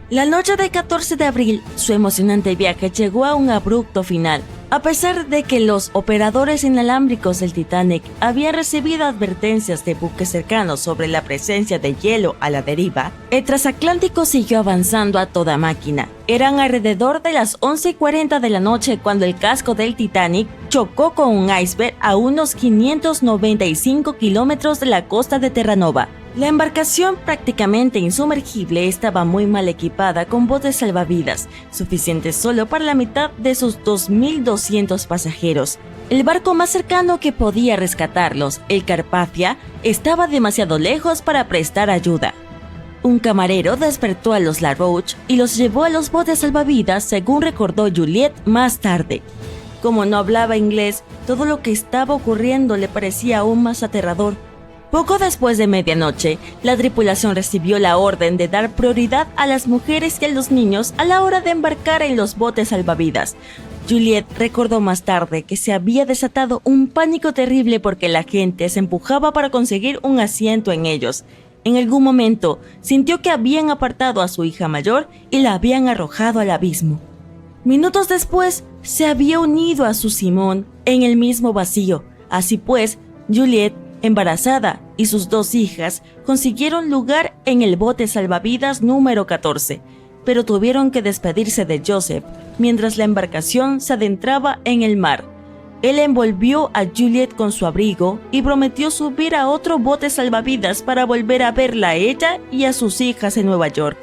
La noche del 14 de abril, su emocionante viaje llegó a un abrupto final. A pesar de que los operadores inalámbricos del Titanic habían recibido advertencias de buques cercanos sobre la presencia de hielo a la deriva, el transatlántico siguió avanzando a toda máquina. Eran alrededor de las 11:40 de la noche cuando el casco del Titanic chocó con un iceberg a unos 595 kilómetros de la costa de Terranova. La embarcación, prácticamente insumergible, estaba muy mal equipada con botes salvavidas, suficientes solo para la mitad de sus 2.200 pasajeros. El barco más cercano que podía rescatarlos, el Carpathia, estaba demasiado lejos para prestar ayuda. Un camarero despertó a los LaRoche y los llevó a los botes salvavidas, según recordó Juliette más tarde. Como no hablaba inglés, todo lo que estaba ocurriendo le parecía aún más aterrador. Poco después de medianoche, la tripulación recibió la orden de dar prioridad a las mujeres y a los niños a la hora de embarcar en los botes salvavidas. Juliette recordó más tarde que se había desatado un pánico terrible porque la gente se empujaba para conseguir un asiento en ellos. En algún momento, sintió que habían apartado a su hija mayor y la habían arrojado al abismo. Minutos después, se había unido a su Simón en el mismo vacío. Así pues, Juliette, embarazada, y sus 2 hijas consiguieron lugar en el bote salvavidas número 14, pero tuvieron que despedirse de Joseph mientras la embarcación se adentraba en el mar. Él envolvió a Juliet con su abrigo y prometió subir a otro bote salvavidas para volver a verla a ella y a sus hijas en Nueva York.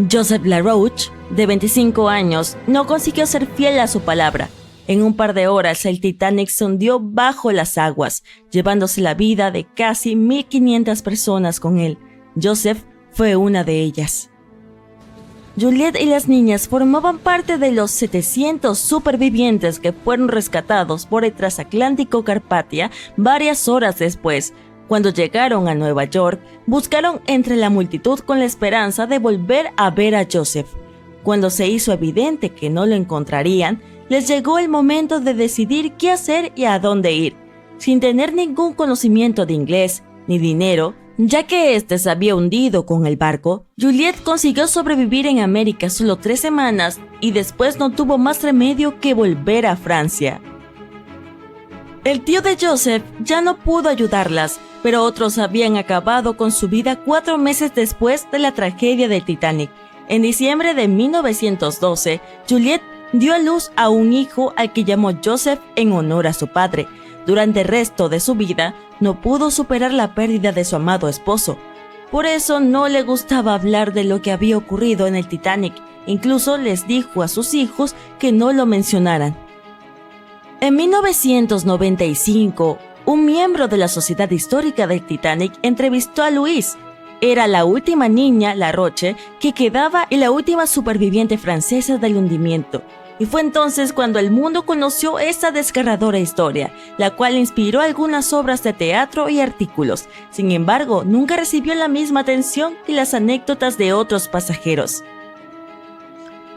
Joseph LaRoche, de 25 años, no consiguió ser fiel a su palabra. En un par de horas, el Titanic se hundió bajo las aguas, llevándose la vida de casi 1.500 personas con él. Joseph fue una de ellas. Juliet y las niñas formaban parte de los 700 supervivientes que fueron rescatados por el transatlántico Carpathia varias horas después. Cuando llegaron a Nueva York, buscaron entre la multitud con la esperanza de volver a ver a Joseph. Cuando se hizo evidente que no lo encontrarían, les llegó el momento de decidir qué hacer y a dónde ir. Sin tener ningún conocimiento de inglés ni dinero, ya que este se había hundido con el barco, Juliet consiguió sobrevivir en América solo 3 semanas y después no tuvo más remedio que volver a Francia. El tío de Joseph ya no pudo ayudarlas, pero otros habían acabado con su vida 4 meses después de la tragedia del Titanic. En diciembre de 1912, Juliet dio a luz a un hijo al que llamó Joseph en honor a su padre. Durante el resto de su vida, no pudo superar la pérdida de su amado esposo. Por eso no le gustaba hablar de lo que había ocurrido en el Titanic. Incluso les dijo a sus hijos que no lo mencionaran. En 1995, un miembro de la Sociedad Histórica del Titanic entrevistó a Louise. Era la última niña, LaRoche, que quedaba y la última superviviente francesa del hundimiento. Y fue entonces cuando el mundo conoció esta desgarradora historia, la cual inspiró algunas obras de teatro y artículos. Sin embargo, nunca recibió la misma atención que las anécdotas de otros pasajeros.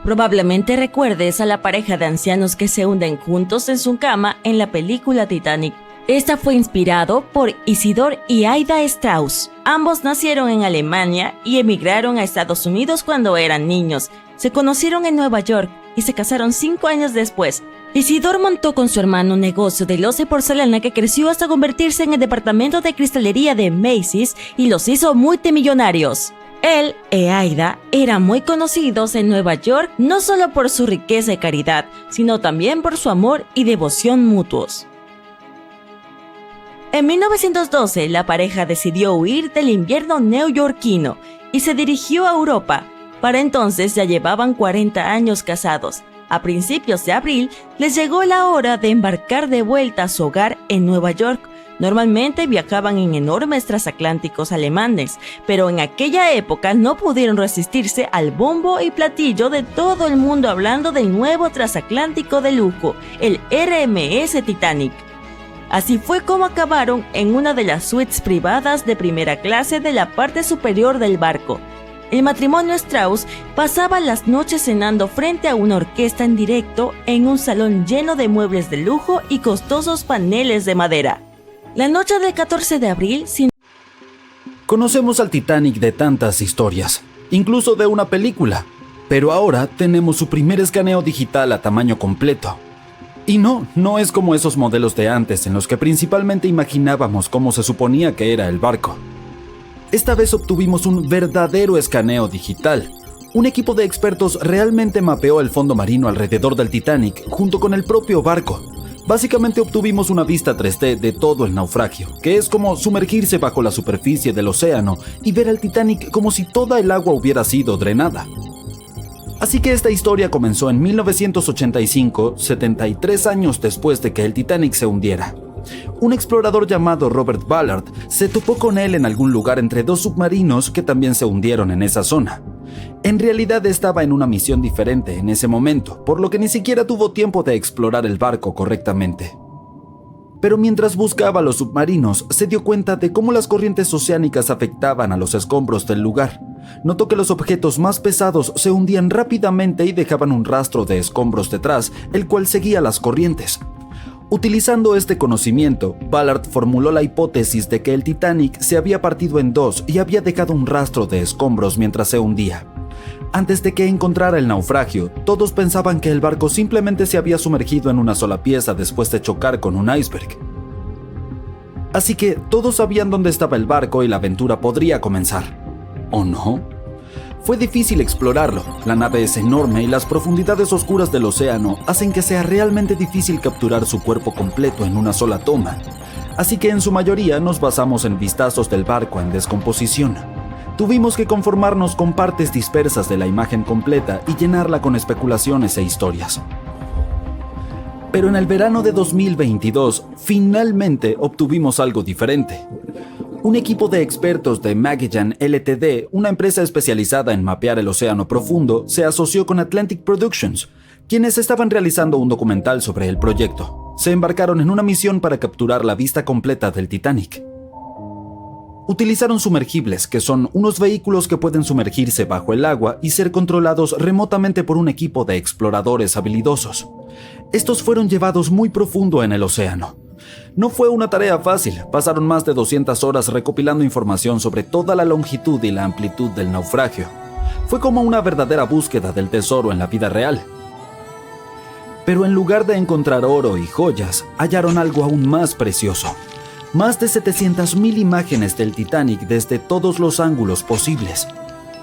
Probablemente recuerdes a la pareja de ancianos que se hunden juntos en su cama en la película Titanic. Esta fue inspirado por Isidor y Aida Strauss. Ambos nacieron en Alemania y emigraron a Estados Unidos cuando eran niños. Se conocieron en Nueva York y se casaron 5 años después. Isidor montó con su hermano un negocio de loza y porcelana que creció hasta convertirse en el departamento de cristalería de Macy's y los hizo multimillonarios. Él y Aida eran muy conocidos en Nueva York no solo por su riqueza y caridad, sino también por su amor y devoción mutuos. En 1912, la pareja decidió huir del invierno neoyorquino y se dirigió a Europa. Para entonces ya llevaban 40 años casados. A principios de abril les llegó la hora de embarcar de vuelta a su hogar en Nueva York. Normalmente viajaban en enormes transatlánticos alemanes, pero en aquella época no pudieron resistirse al bombo y platillo de todo el mundo hablando del nuevo transatlántico de lujo, el RMS Titanic. Así fue como acabaron en una de las suites privadas de primera clase de la parte superior del barco. El matrimonio Strauss pasaba las noches cenando frente a una orquesta en directo en un salón lleno de muebles de lujo y costosos paneles de madera. La noche del 14 de abril, Conocemos al Titanic de tantas historias, incluso de una película, pero ahora tenemos su primer escaneo digital a tamaño completo. Y no es como esos modelos de antes en los que principalmente imaginábamos cómo se suponía que era el barco. Esta vez obtuvimos un verdadero escaneo digital. Un equipo de expertos realmente mapeó el fondo marino alrededor del Titanic junto con el propio barco. Básicamente obtuvimos una vista 3D de todo el naufragio, que es como sumergirse bajo la superficie del océano y ver al Titanic como si toda el agua hubiera sido drenada. Así que esta historia comenzó en 1985, 73 años después de que el Titanic se hundiera. Un explorador llamado Robert Ballard se topó con él en algún lugar entre 2 submarinos que también se hundieron en esa zona. En realidad estaba en una misión diferente en ese momento, por lo que ni siquiera tuvo tiempo de explorar el barco correctamente. Pero mientras buscaba los submarinos, se dio cuenta de cómo las corrientes oceánicas afectaban a los escombros del lugar. Notó que los objetos más pesados se hundían rápidamente y dejaban un rastro de escombros detrás, el cual seguía las corrientes. Utilizando este conocimiento, Ballard formuló la hipótesis de que el Titanic se había partido en 2 y había dejado un rastro de escombros mientras se hundía. Antes de que encontrara el naufragio, todos pensaban que el barco simplemente se había sumergido en una sola pieza después de chocar con un iceberg. Así que todos sabían dónde estaba el barco y la aventura podría comenzar. ¿O no? Fue difícil explorarlo. La nave es enorme y las profundidades oscuras del océano hacen que sea realmente difícil capturar su cuerpo completo en una sola toma. Así que en su mayoría nos basamos en vistazos del barco en descomposición. Tuvimos que conformarnos con partes dispersas de la imagen completa y llenarla con especulaciones e historias. Pero en el verano de 2022, finalmente obtuvimos algo diferente. Un equipo de expertos de Magellan Ltd., una empresa especializada en mapear el océano profundo, se asoció con Atlantic Productions, quienes estaban realizando un documental sobre el proyecto. Se embarcaron en una misión para capturar la vista completa del Titanic. Utilizaron sumergibles, que son unos vehículos que pueden sumergirse bajo el agua y ser controlados remotamente por un equipo de exploradores habilidosos. Estos fueron llevados muy profundo en el océano. No fue una tarea fácil, pasaron más de 200 horas recopilando información sobre toda la longitud y la amplitud del naufragio. Fue como una verdadera búsqueda del tesoro en la vida real. Pero en lugar de encontrar oro y joyas, hallaron algo aún más precioso. Más de 700,000 imágenes del Titanic desde todos los ángulos posibles.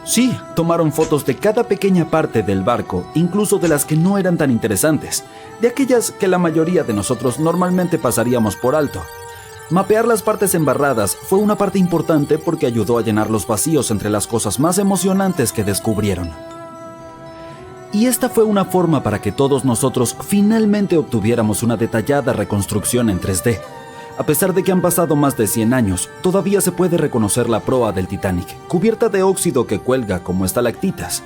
Sí, tomaron fotos de cada pequeña parte del barco, incluso de las que no eran tan interesantes, de aquellas que la mayoría de nosotros normalmente pasaríamos por alto. Mapear las partes embarradas fue una parte importante porque ayudó a llenar los vacíos entre las cosas más emocionantes que descubrieron. Y esta fue una forma para que todos nosotros finalmente obtuviéramos una detallada reconstrucción en 3D. A pesar de que han pasado más de 100 años, todavía se puede reconocer la proa del Titanic, cubierta de óxido que cuelga como estalactitas.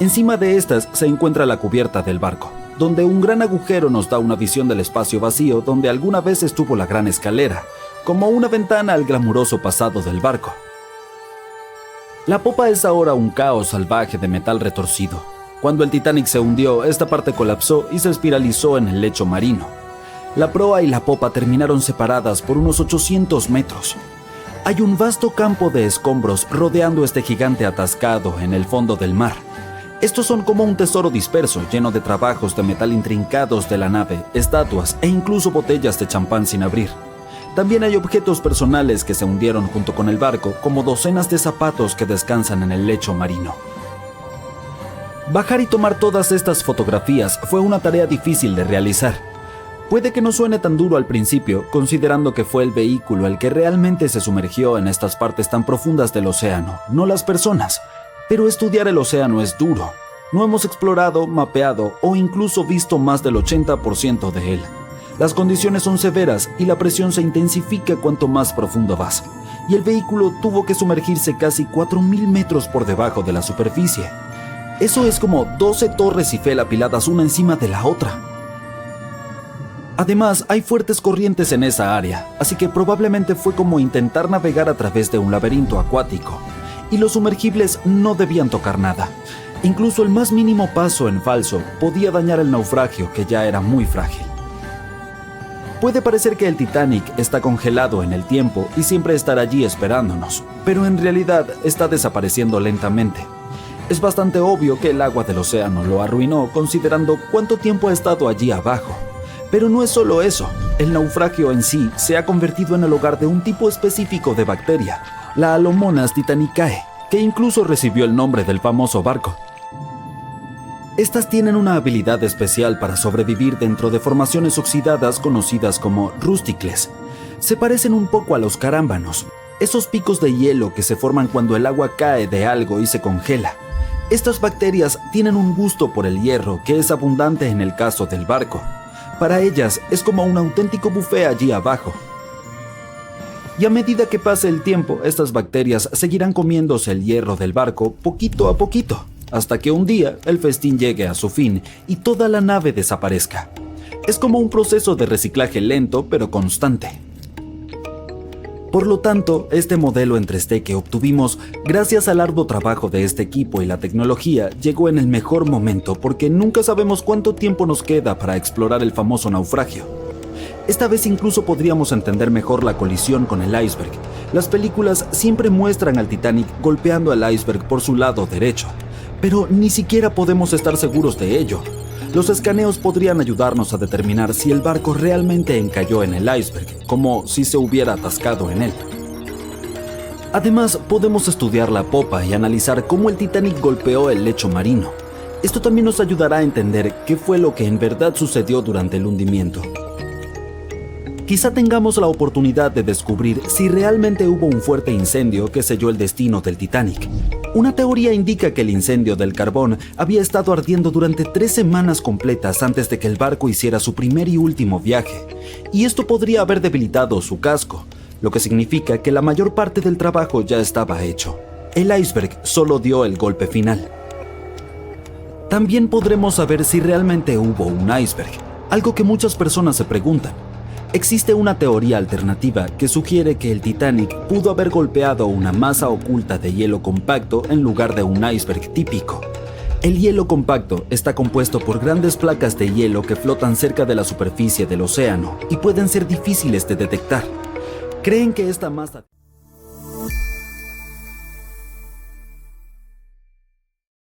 Encima de estas se encuentra la cubierta del barco, donde un gran agujero nos da una visión del espacio vacío donde alguna vez estuvo la gran escalera, como una ventana al glamuroso pasado del barco. La popa es ahora un caos salvaje de metal retorcido. Cuando el Titanic se hundió, esta parte colapsó y se espiralizó en el lecho marino. La proa y la popa terminaron separadas por unos 800 metros. Hay un vasto campo de escombros rodeando este gigante atascado en el fondo del mar. Estos son como un tesoro disperso, lleno de trabajos de metal intrincados de la nave, estatuas e incluso botellas de champán sin abrir. También hay objetos personales que se hundieron junto con el barco, como docenas de zapatos que descansan en el lecho marino. Bajar y tomar todas estas fotografías fue una tarea difícil de realizar. Puede que no suene tan duro al principio, considerando que fue el vehículo el que realmente se sumergió en estas partes tan profundas del océano, no las personas. Pero estudiar el océano es duro. No hemos explorado, mapeado o incluso visto más del 80% de él. Las condiciones son severas y la presión se intensifica cuanto más profundo vas. Y el vehículo tuvo que sumergirse casi 4.000 metros por debajo de la superficie. Eso es como 12 torres Eiffel apiladas una encima de la otra. Además, hay fuertes corrientes en esa área, así que probablemente fue como intentar navegar a través de un laberinto acuático. Y los sumergibles no debían tocar nada. Incluso el más mínimo paso en falso podía dañar el naufragio, que ya era muy frágil. Puede parecer que el Titanic está congelado en el tiempo y siempre estará allí esperándonos, pero en realidad está desapareciendo lentamente. Es bastante obvio que el agua del océano lo arruinó, considerando cuánto tiempo ha estado allí abajo. Pero no es solo eso, el naufragio en sí se ha convertido en el hogar de un tipo específico de bacteria, la Alomonas titanicae, que incluso recibió el nombre del famoso barco. Estas tienen una habilidad especial para sobrevivir dentro de formaciones oxidadas conocidas como rústicles. Se parecen un poco a los carámbanos, esos picos de hielo que se forman cuando el agua cae de algo y se congela. Estas bacterias tienen un gusto por el hierro que es abundante en el caso del barco. Para ellas es como un auténtico buffet allí abajo. Y a medida que pase el tiempo, estas bacterias seguirán comiéndose el hierro del barco poquito a poquito, hasta que un día el festín llegue a su fin y toda la nave desaparezca. Es como un proceso de reciclaje lento pero constante. Por lo tanto, este modelo en 3D que obtuvimos gracias al arduo trabajo de este equipo y la tecnología llegó en el mejor momento porque nunca sabemos cuánto tiempo nos queda para explorar el famoso naufragio. Esta vez incluso podríamos entender mejor la colisión con el iceberg. Las películas siempre muestran al Titanic golpeando al iceberg por su lado derecho, pero ni siquiera podemos estar seguros de ello. Los escaneos podrían ayudarnos a determinar si el barco realmente encalló en el iceberg, como si se hubiera atascado en él. Además, podemos estudiar la popa y analizar cómo el Titanic golpeó el lecho marino. Esto también nos ayudará a entender qué fue lo que en verdad sucedió durante el hundimiento. Quizá tengamos la oportunidad de descubrir si realmente hubo un fuerte incendio que selló el destino del Titanic. Una teoría indica que el incendio del carbón había estado ardiendo durante 3 semanas completas antes de que el barco hiciera su primer y último viaje, y esto podría haber debilitado su casco, lo que significa que la mayor parte del trabajo ya estaba hecho. El iceberg solo dio el golpe final. También podremos saber si realmente hubo un iceberg, algo que muchas personas se preguntan. Existe una teoría alternativa que sugiere que el Titanic pudo haber golpeado una masa oculta de hielo compacto en lugar de un iceberg típico. El hielo compacto está compuesto por grandes placas de hielo que flotan cerca de la superficie del océano y pueden ser difíciles de detectar. Creen que esta masa